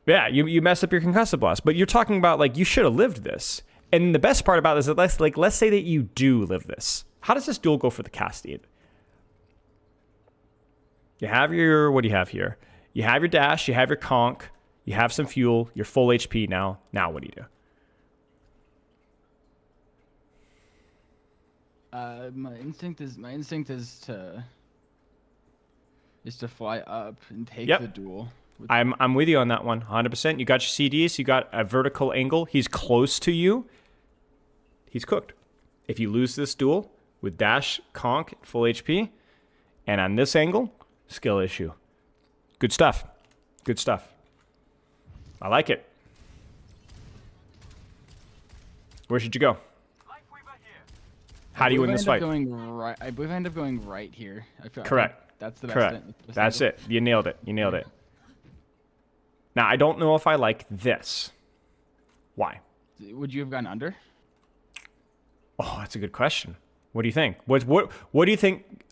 Yeah, you messed up your concussive blast, but you're talking about like you should have lived this. And the best part about this is that let's say that you do live this. How does this duel go for the Castade? You have your, what do you have here? You have your dash, you have your conk, you have some fuel, you're full HP now. Now what do you do? My instinct is to fly up and take the duel. I'm with you on that one, 100%. You got your CDs, you got a vertical angle. He's close to you. He's cooked. If you lose this duel with dash, conk, full HP, and on this angle, skill issue. Good stuff. Good stuff. I like it. Where should you go? How do you win this fight? I believe I end up going right here. Correct. That's the best. Correct. That's it. You nailed it. You nailed it. Now, I don't know if I like this. Why? Would you have gone under? Oh, that's a good question. What do you think? What do you think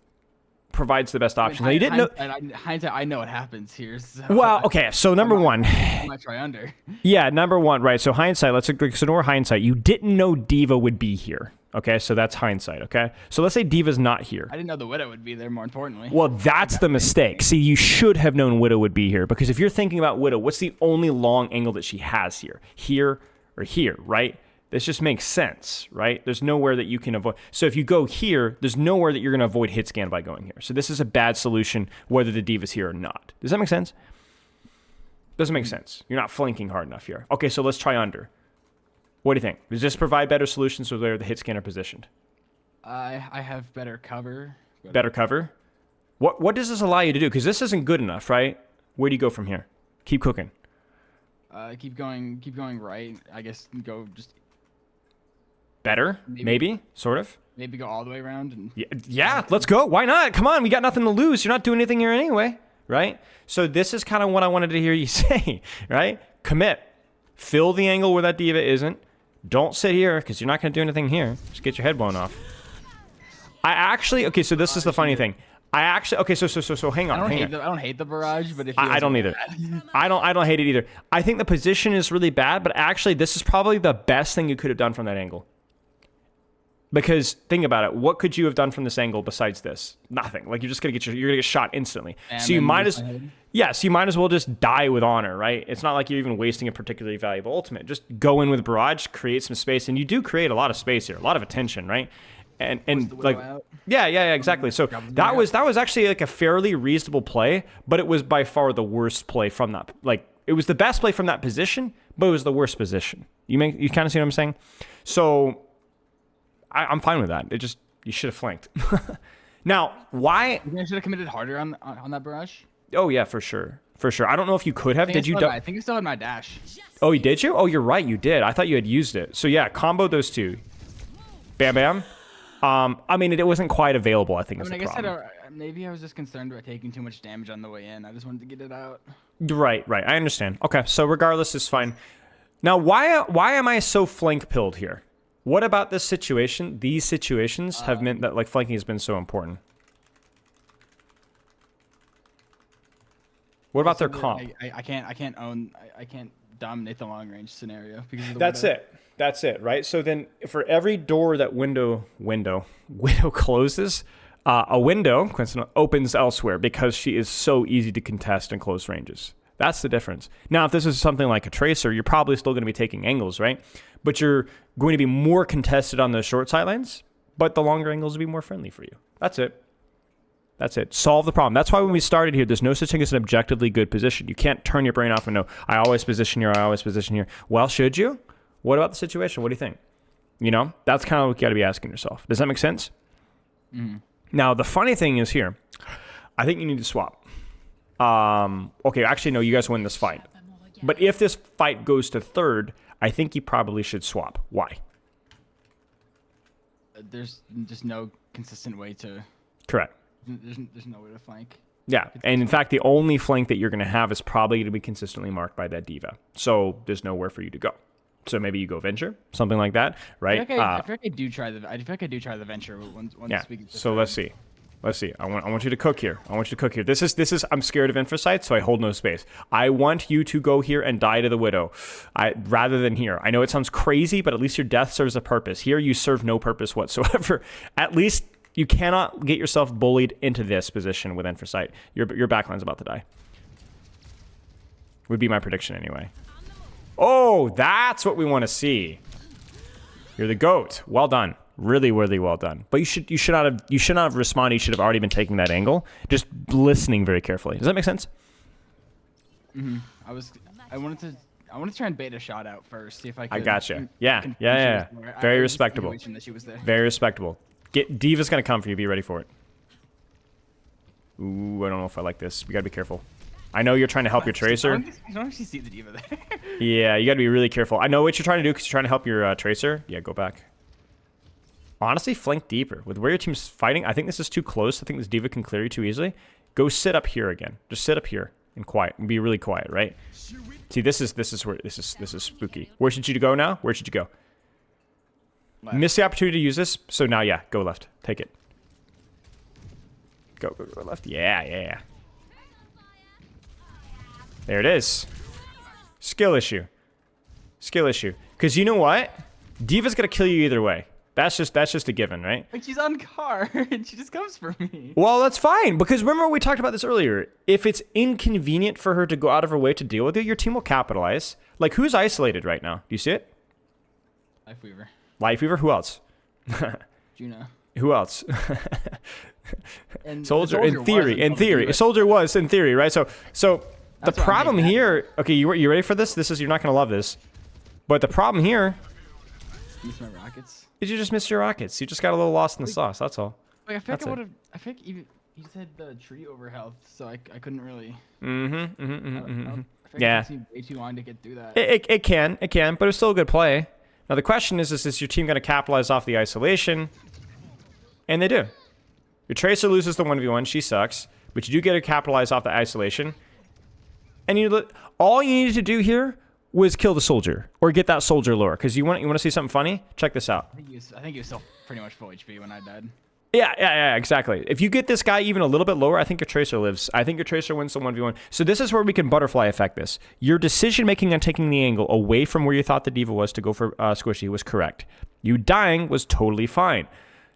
provides the best option? Now, you didn't know. Hindsight, I know what happens here. So well, okay. So number one. I might try under. Yeah, number one. Right. So hindsight. Let's ignore hindsight. You didn't know Diva would be here. Okay, so that's hindsight, okay? So let's say Diva's not here. I didn't know the Widow would be there, more importantly. Well, that's the mistake. See, you should have known Widow would be here, because if you're thinking about Widow, what's the only long angle that she has here? Here or here, right? This just makes sense, right? There's nowhere that you can avoid. So if you go here, there's nowhere that you're going to avoid hit scan by going here. So this is a bad solution, whether the Diva's here or not. Does that make sense? Doesn't make sense. You're not flanking hard enough here. Okay, so let's try under. What do you think? Does this provide better solutions with where the hit scan are positioned? I have better cover. Better cover? What does this allow you to do? Because this isn't good enough, right? Where do you go from here? Keep cooking. Keep going right. I guess go just better, maybe sort of. Maybe go all the way around. And yeah, let's go. Why not? Come on, we got nothing to lose. You're not doing anything here anyway, right? So this is kind of what I wanted to hear you say, right? Commit. Fill the angle where that Diva isn't. Don't sit here, because you're not going to do anything here. Just get your head blown off. Okay, so this is the funny thing. Okay, so hang on. I don't hate the barrage, but I don't either. I don't hate it either. I think the position is really bad, but actually this is probably the best thing you could have done from that angle. Because think about it, what could you have done from this angle besides this? Nothing. Like you're gonna get shot instantly. So you might as well just die with honor, right? It's not like you're even wasting a particularly valuable ultimate. Just go in with barrage, create some space, and you do create a lot of space here, a lot of attention, right? And like yeah, exactly. So that was actually like a fairly reasonable play, but it was by far the worst play from that. Like it was the best play from that position, but it was the worst position. You kind of see what I'm saying? So I'm fine with that. You should have flanked. Now, why? You should have committed harder on that barrage. Oh yeah, for sure. I don't know if you could have. Did you? I think I still had my dash. Oh, did you? Oh, you're right. You did. I thought you had used it. So yeah, combo those two. Bam, bam. I mean, it wasn't quite available. I think. I guess maybe I was just concerned about taking too much damage on the way in. I just wanted to get it out. Right. I understand. Okay, so regardless, it's fine. Now, why am I so flank pilled here? What about this situation? These situations have meant that like flanking has been so important. What about their comp? I can't dominate the long range scenario because of the That's window. it. That's it, right? So then for every door that window closes, a window opens elsewhere because she is so easy to contest in close ranges. That's the difference. Now, if this is something like a tracer, you're probably still going to be taking angles, right? But you're going to be more contested on the short side lanes, but the longer angles will be more friendly for you. That's it. That's it. Solve the problem. That's why when we started here, there's no such thing as an objectively good position. You can't turn your brain off and know, I always position here, I always position here. Well, should you? What about the situation? What do you think? You know, that's kind of what you got to be asking yourself. Does that make sense? Mm-hmm. Now, the funny thing is here, I think you need to swap. Okay, actually, no, you guys win this fight. But if this fight goes to third, I think you probably should swap. Why? There's just no consistent way to... Correct. There's no way to flank. Yeah, and in fact, the only flank that you're going to have is probably going to be consistently marked by that diva. So there's nowhere for you to go. So maybe you go venture, something like that, right? I feel like I do try the venture once yeah. we get to So third. Let's see. I want you to cook here. This is. I'm scared of Infocyte, so I hold no space. I want you to go here and die to the widow, rather than here. I know it sounds crazy, but at least your death serves a purpose. Here, you serve no purpose whatsoever. At least you cannot get yourself bullied into this position with Infocyte. Your backline's about to die. Would be my prediction anyway. Oh, that's what we want to see. You're the GOAT. Well done. Really, really well done. But you should not have responded. You should have already been taking that angle. Just listening very carefully. Does that make sense? Mm-hmm. I wanted to try and bait a shot out first. See if I could. I gotcha. Yeah. Very respectable. That she was there. Very respectable. Diva's gonna come for you. Be ready for it. Ooh, I don't know if I like this. We gotta be careful. I know you're trying to help your tracer. I don't actually see the diva there. Yeah, you gotta be really careful. I know what you're trying to do because you're trying to help your tracer. Yeah, go back. Honestly, flank deeper. With where your team's fighting, I think this is too close. I think this diva can clear you too easily. Go sit up here again. Just sit up here and quiet and be really quiet, right? See, this is spooky. Where should you go now? Where should you go? Left. Miss the opportunity to use this. So now, yeah, go left. Take it. Go left. Yeah. There it is. Skill issue. Because you know what? Diva's gonna kill you either way. That's just a given, right? Like she's on car and she just comes for me. Well, that's fine because remember we talked about this earlier. If it's inconvenient for her to go out of her way to deal with you, your team will capitalize. Like who's isolated right now? Do you see it? Life Weaver. Who else? Juno. Who else? And Soldier. In theory. Soldier was in theory, right? So the problem here. Okay, you ready for this? You're not gonna love this, but the problem here. Miss my rockets. Did you just miss your rockets? You just got a little lost in the sauce. That's all. Like I feel like I would have. I think even you said the tree over health, so I couldn't really. I feel like Yeah. it seemed way too long to get through that. It can, but it's still a good play. Now the question is your team going to capitalize off the isolation? And they do. Your tracer loses the 1v1. She sucks, but you do get to capitalize off the isolation. And all you needed to do here was kill the soldier or get that soldier lore. Because you want to see something funny? Check this out. I think he was still pretty much full HP when I died. Yeah, exactly. If you get this guy even a little bit lower, I think your tracer lives. I think your tracer wins the 1v1. So this is where we can butterfly effect this. Your decision making on taking the angle away from where you thought the diva was to go for Squishy was correct. You dying was totally fine.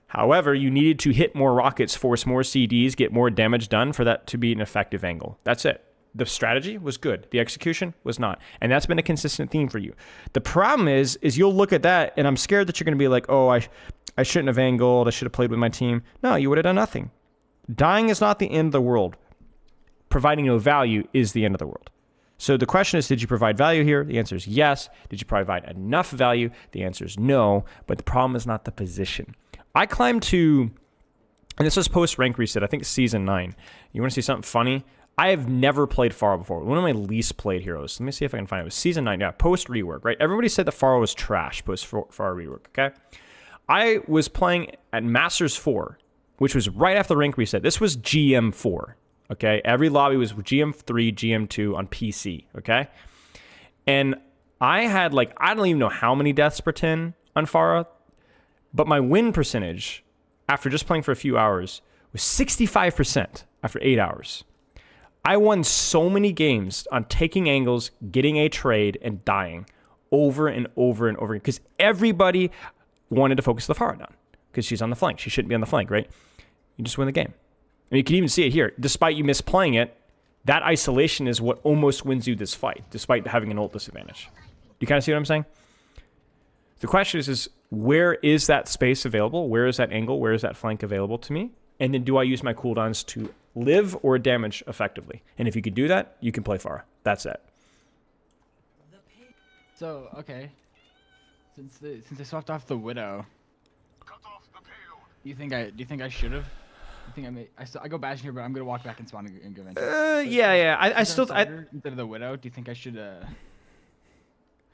However, you needed to hit more rockets, force more CDs, get more damage done for that to be an effective angle. That's it. The strategy was good. The execution was not. And that's been a consistent theme for you. The problem is you'll look at that, and I'm scared that you're going to be like, oh, I shouldn't have angled. I should have played with my team. No, you would have done nothing. Dying is not the end of the world. Providing no value is the end of the world. So the question is, did you provide value here? The answer is yes. Did you provide enough value? The answer is no. But the problem is not the position. I climbed to, and this was post-rank reset, I think season 9. You want to see something funny? I have never played Pharah before. One of my least played heroes. Let me see if I can find it. It was season 9. Yeah, post-rework, right? Everybody said that Pharah was trash post-Pharah rework, okay? I was playing at Masters 4, which was right after the rank reset. This was GM4, okay? Every lobby was GM3, GM2 on PC, okay? And I had, I don't even know how many deaths per 10 on Pharah. But my win percentage after just playing for a few hours was 65% after 8 hours. I won so many games on taking angles, getting a trade, and dying over and over and over because everybody wanted to focus the Pharah down because she's on the flank. She shouldn't be on the flank, right? You just win the game. And you can even see it here. Despite you misplaying it, that isolation is what almost wins you this fight, despite having an ult disadvantage. You kind of see what I'm saying? The question is where is that space available? Where is that angle? Where is that flank available to me? And then do I use my cooldowns to live or damage effectively? And if you can do that, you can play Pharah. That's it. So, okay. Since I swapped off the Widow, do you think I should have? I think I go bash here, but I'm gonna walk back and spawn and go into. Yeah. I still instead of the Widow, do you think I should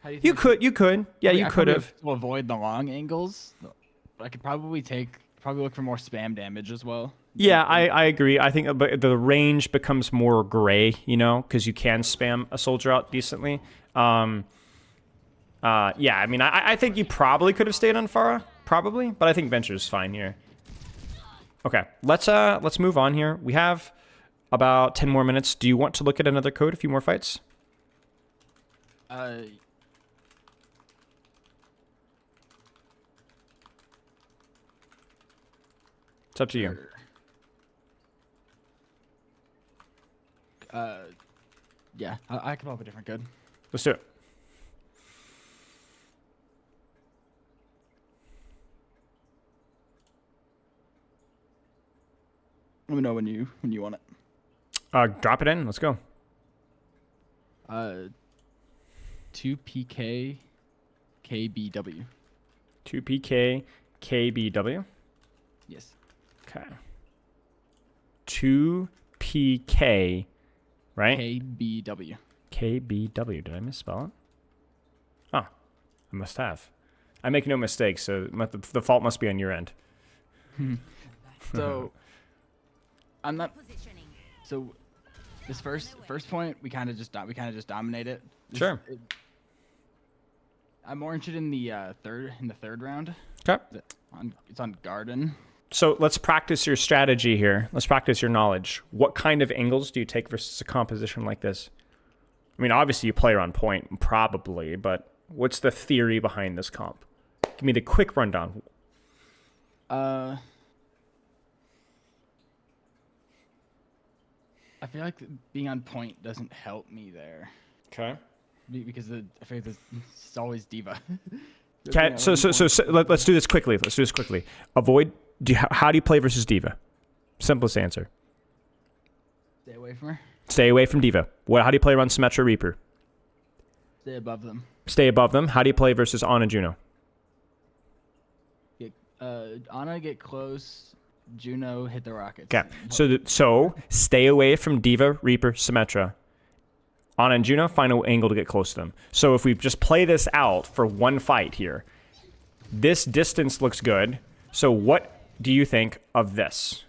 how do you You could. Yeah, you could have. To avoid the long angles, but I could probably look for more spam damage as well. Yeah, I agree. I think but the range becomes more gray, you know, because you can spam a soldier out decently. Yeah, I mean, I think you probably could have stayed on Pharah, probably, but I think Venture's fine here. Okay, let's move on here. We have about 10 more minutes. Do you want to look at another code, a few more fights? It's up to you. Yeah, I can pop a different code. Let's do it. Let me know when you want it. Drop it in. Let's go. 2PK KBW. 2PK KBW. Yes. Okay. 2PK, right? KBW. KBW. Did I misspell it? Oh, I must have. I make no mistakes, so the fault must be on your end. So, I'm not. So, this first point, we kind of just dominate it. Sure. I'm more interested in the third round. Okay. It's on Garden. So let's practice your strategy here. Let's practice your knowledge. What kind of angles do you take versus a composition like this? I mean, obviously you play her on point, probably, but what's the theory behind this comp? Give me the quick rundown. I feel like being on point doesn't help me there. Okay. Because I feel like it's always diva. Okay, so let's do this quickly. Avoid. How do you play versus diva? Simplest answer. Stay away from her. Stay away from diva. How do you play around Symmetra Reaper? Stay above them. Stay above them. How do you play versus Ana Juno? Ana get close. Juno hit the rockets. Okay, so stay away from diva, Reaper, Symmetra. Ana and Juno, find an angle to get close to them. So if we just play this out for one fight here, this distance looks good. So what do you think of this?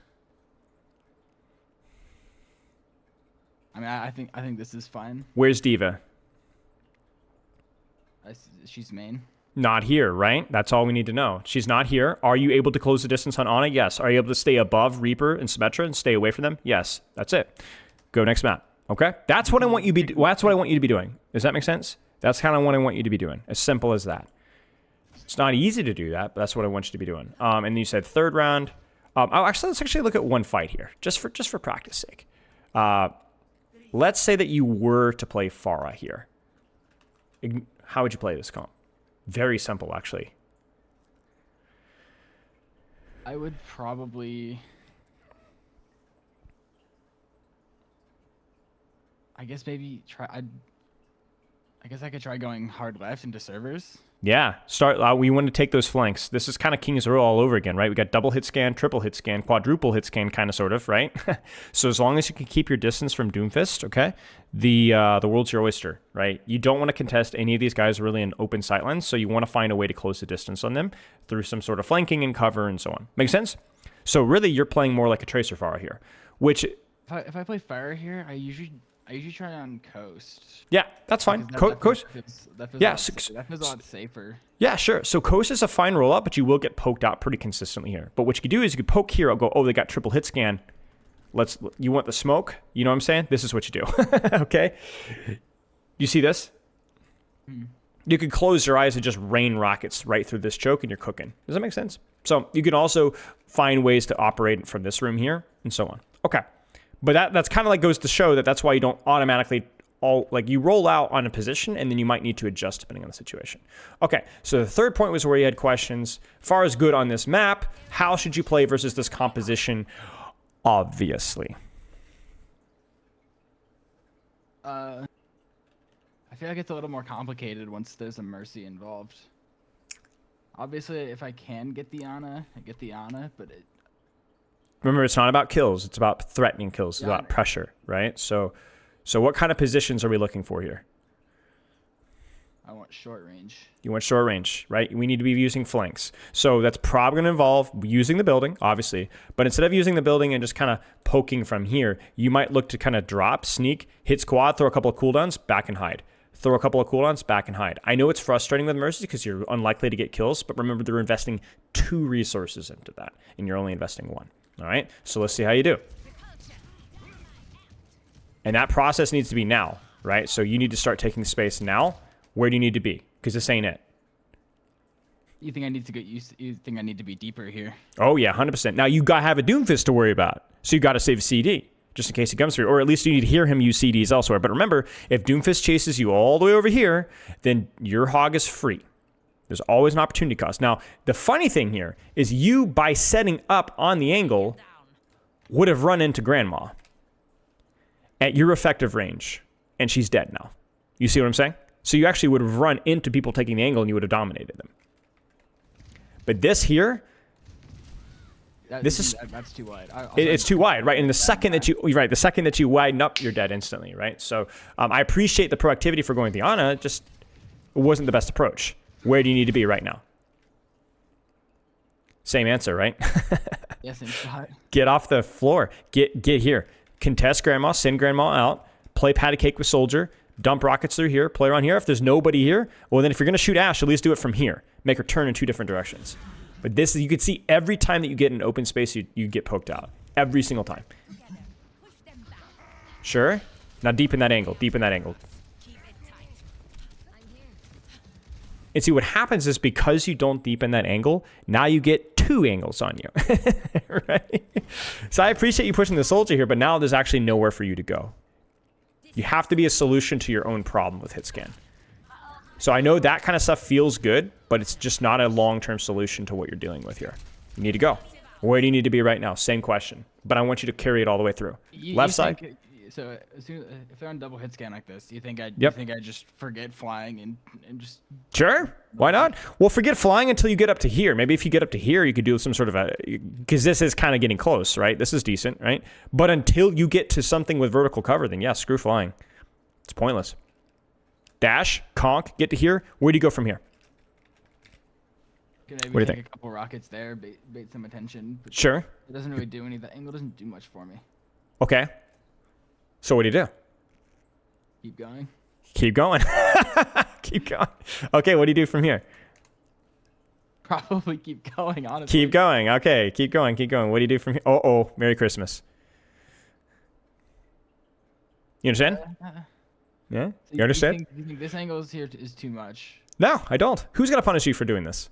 I mean, I think this is fine. Where's Diva? She's main. Not here, right? That's all we need to know. She's not here. Are you able to close the distance on Ana? Yes. Are you able to stay above Reaper and Symmetra and stay away from them? Yes. That's it. Go next map. Okay? That's what I want you to be. That's what I want you to be doing. Does that make sense? That's kind of what I want you to be doing. As simple as that. It's not easy to do that, but that's what I want you to be doing. And you said third round. Let's actually look at one fight here, just for practice sake. Let's say that you were to play Pharah here. How would you play this comp? Very simple, actually. I would probably... I guess maybe try... I guess I could try going hard left into servers. Yeah, we want to take those flanks. This is kind of King's Row all over again, right? We got double hit scan, triple hit scan, quadruple hit scan, kind of, sort of, right? So as long as you can keep your distance from Doomfist, okay, the world's your oyster, right? You don't want to contest any of these guys really in open sightlines, so you want to find a way to close the distance on them through some sort of flanking and cover and so on. Make sense? So really, you're playing more like a Tracer Pharah here, which... If I play Pharah here, I I usually try on coast. Yeah, that's fine. Coast. That Yeah, feels a lot safer. Yeah, sure. So coast is a fine rollout, but you will get poked out pretty consistently here. But what you could do is you could poke here. I'll go, oh, they got triple hit scan. You want the smoke? You know what I'm saying? This is what you do. Okay? You see this? You could close your eyes and just rain rockets right through this choke and you're cooking. Does that make sense? So you can also find ways to operate from this room here and so on. Okay. But that's kind of like goes to show that that's why you don't automatically you roll out on a position and then you might need to adjust depending on the situation. Okay, so the third point was where you had questions. Far as good on this map, how should you play versus this composition? Obviously. I feel like it's a little more complicated once there's a Mercy involved. Obviously, if I can get the Ana, I get the Ana, but remember, it's not about kills. It's about threatening kills. It's about pressure, right? So what kind of positions are we looking for here? I want short range. You want short range, right? We need to be using flanks. So that's probably going to involve using the building, obviously. But instead of using the building and just kind of poking from here, you might look to kind of drop, sneak, hit squad, throw a couple of cooldowns, back and hide. Throw a couple of cooldowns, back and hide. I know it's frustrating with Mercy because you're unlikely to get kills, but remember they're investing 2 resources into that, and you're only investing 1. All right? So let's see how you do. And that process needs to be now, right? So you need to start taking space now. Where do you need to be? Because this ain't it. You think I need to get used? You think I need to be deeper here? Oh yeah, 100%. Now you gotta have a Doomfist to worry about, so you gotta save a CD just in case he comes through, or at least you need to hear him use CDs elsewhere. But remember, if Doomfist chases you all the way over here, then your hog is free. There's always an opportunity cost. Now the funny thing here is you, by setting up on the angle, would have run into Grandma at your effective range, and she's dead now. You see what I'm saying? So you actually would have run into people taking the angle and you would have dominated them. But this here, that's too wide. It's too wide, right? And the second that you widen up, you're dead instantly, right? So I appreciate the proactivity for going the Ana, just it wasn't the best approach. Where do you need to be right now? Same answer, right? Yeah, same spot. Get off the floor. Get here. Contest Grandma, send Grandma out, play patty cake with Soldier, dump rockets through here, play around here. If there's nobody here, well, then if you're going to shoot Ashe, at least do it from here. Make her turn in 2 different directions. But this, you can see every time that you get in open space, you get poked out. Every single time. Sure? Now deepen that angle. Deepen that angle. And see, what happens is because you don't deepen that angle, now you get 2 angles on you. Right? So I appreciate you pushing the Soldier here, but now there's actually nowhere for you to go. You have to be a solution to your own problem with hit scan. So I know that kind of stuff feels good, but it's just not a long-term solution to what you're dealing with here. You need to go. Where do you need to be right now? Same question. But I want you to carry it all the way through. Left side. So if they're on double hit scan like this, you think I just forget flying and just... Sure. Why not? Well, forget flying until you get up to here. Maybe if you get up to here, you could do some sort of a... Because this is kind of getting close, right? This is decent, right? But until you get to something with vertical cover, then yeah, screw flying. It's pointless. Dash, conk, get to here. Where do you go from here? What do you think? A couple rockets there, bait some attention. Sure. It doesn't really do anything. The angle doesn't do much for me. Okay. So what do you do? Keep going. Keep going. Keep going. Okay, what do you do from here? Probably keep going, honestly. Keep going. Okay, keep going, keep going. What do you do from here? Oh, Merry Christmas. You understand? Yeah? So you understand? You think this angle here is too much? No, I don't. Who's going to punish you for doing this?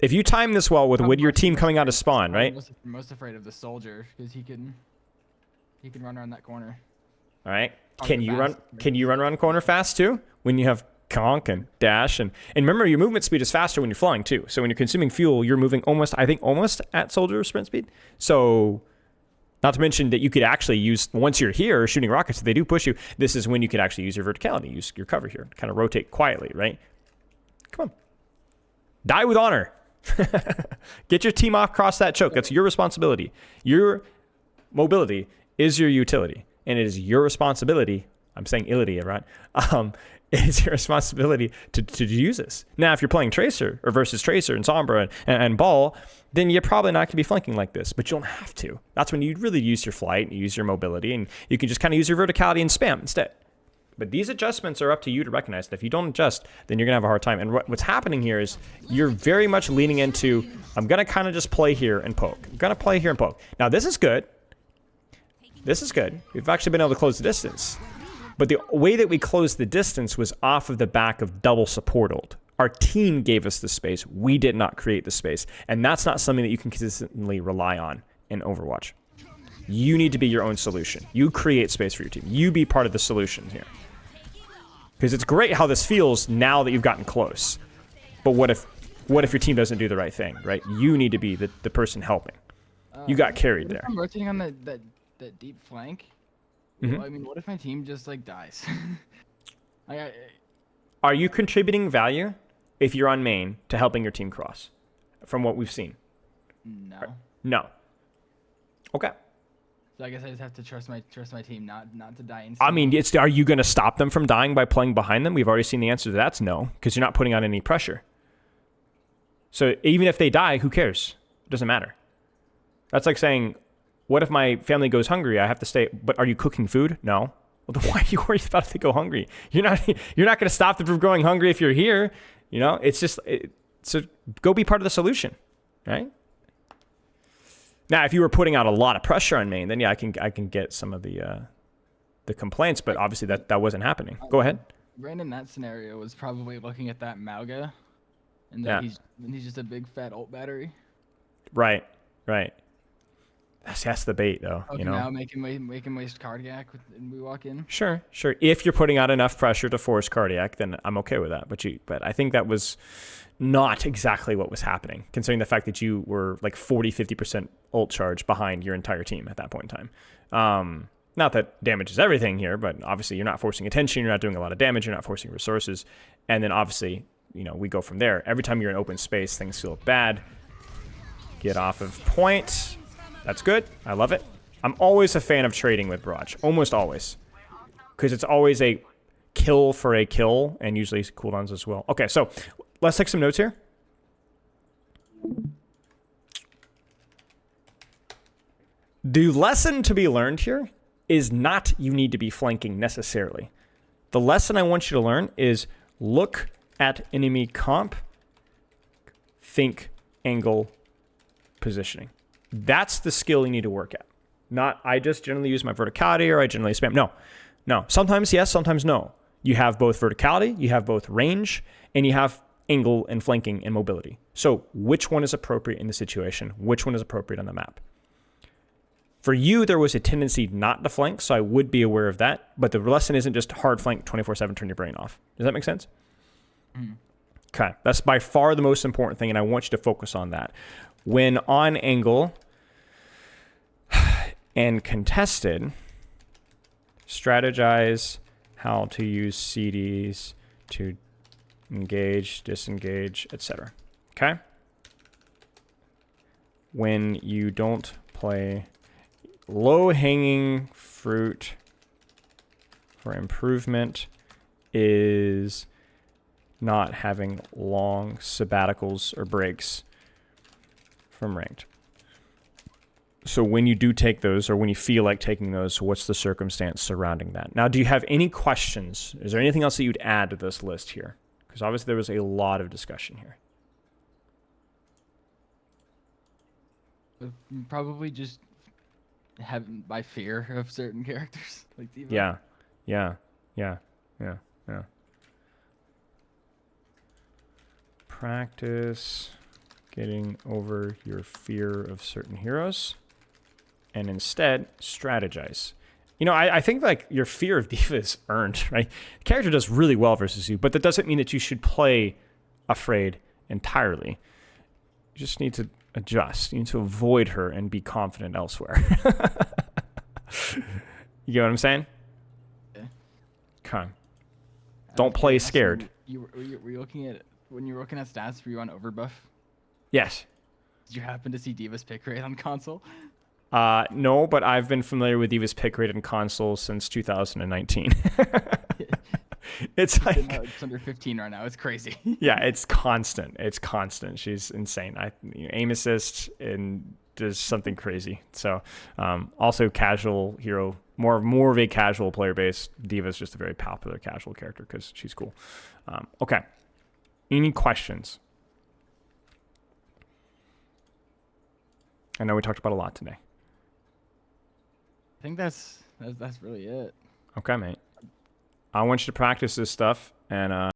If you time this well with your team coming out of spawn, right? I'm most afraid of the Soldier because he can run around that corner. All right. Can you run around corner fast too? When you have conk and dash and remember your movement speed is faster when you're flying too. So when you're consuming fuel, you're moving almost at Soldier sprint speed. So not to mention that you could actually use, once you're here shooting rockets, if they do push you, this is when you could actually use your verticality, use your cover here, kind of rotate quietly, right? Come on. Die with honor. Get your team across that choke. That's your responsibility. Your mobility is your utility, and it is your responsibility I'm saying Illidia, right? It's your responsibility to use this. Now, if you're playing Tracer or versus Tracer and Sombra and Ball, then you're probably not going to be flanking like this, but you don't have to. That's when you really use your flight and use your mobility, and you can just kind of use your verticality and spam instead. But these adjustments are up to you to recognize that if you don't adjust, then you're going to have a hard time. And what's happening here is you're very much leaning into, I'm going to kind of just play here and poke. I'm going to play here and poke. Now, this is good. This is good. We've actually been able to close the distance. But the way that we closed the distance was off of the back of double support ult. Our team gave us the space. We did not create the space. And that's not something that you can consistently rely on in Overwatch. You need to be your own solution. You create space for your team. You be part of the solution here. Because it's great how this feels now that you've gotten close. But what if your team doesn't do the right thing, right? You need to be the person helping. You got carried there. I'm rotating on that deep flank. Mm-hmm. I mean, what if my team just like dies? Are you contributing value if you're on main to helping your team cross? From what we've seen. No. No. Okay. So I guess I just have to trust my team not to die instantly. I mean, are you going to stop them from dying by playing behind them? We've already seen the answer to that's no, because you're not putting on any pressure. So even if they die, who cares? It doesn't matter. That's like saying, what if my family goes hungry? I have to stay. But are you cooking food? No. Well, then why are you worried about if they go hungry? You're not going to stop them from going hungry if you're here. You know, it's just so go be part of the solution, right? Now, if you were putting out a lot of pressure on main, then yeah, I can get some of the complaints, but obviously that wasn't happening. Go ahead. Brand in that scenario was probably looking at that Mauga, and that he's just a big fat ult battery. Right. That's the bait, though. Okay, now make him waste cardiac and we walk in. Sure. If you're putting out enough pressure to force cardiac, then I'm okay with that. But I think that was not exactly what was happening, considering the fact that you were like 40-50% ult charge behind your entire team at that point in time. Not that damage is everything here, but obviously you're not forcing attention, you're not doing a lot of damage, you're not forcing resources, and then obviously, we go from there. Every time you're in open space, things feel bad. Get off of point. That's good. I love it. I'm always a fan of trading with Barrage. Almost always. Because it's always a kill for a kill, and usually cooldowns as well. Okay, so let's take some notes here. The lesson to be learned here is not you need to be flanking necessarily. The lesson I want you to learn is look at enemy comp, think angle, positioning. That's the skill you need to work at. Not, I just generally use my verticality or I generally spam. No. Sometimes yes, sometimes no. You have both verticality, you have both range, and you have angle and flanking and mobility. So which one is appropriate in the situation? Which one is appropriate on the map? For you, there was a tendency not to flank, so I would be aware of that. But the lesson isn't just hard flank 24/7, turn your brain off. Does that make sense? Okay. That's by far the most important thing, and I want you to focus on that. When on angle and contested, strategize how to use CDs to engage, disengage, etc. Okay? When you don't play, low-hanging fruit for improvement is not having long sabbaticals or breaks from ranked. So when you do take those, or when you feel like taking those, what's the circumstance surrounding that? Now, do you have any questions? Is there anything else that you'd add to this list here? Because obviously there was a lot of discussion here. Probably just by fear of certain characters, like D.Va. Yeah. Practice getting over your fear of certain heroes, and instead strategize. I think like your fear of D.Va is earned, right? The character does really well versus you, but that doesn't mean that you should play afraid entirely. You just need to adjust. You need to avoid her and be confident elsewhere. You get what I'm saying? Yeah. Okay. Don't play scared. Were you looking at, when you were looking at stats, were you on overbuff? Yes. Did you happen to see D.Va's pick rate on console? No, but I've been familiar with Diva's pick rate in consoles since 2019. It's like It's under 15 right now. It's crazy. yeah, it's constant. It's constant. She's insane. Aim assist and does something crazy. So also casual hero, more of a casual player base. Diva's just a very popular casual character because she's cool. Okay, any questions? I know we talked about a lot today. I think that's really it. Okay, mate. I want you to practice this stuff and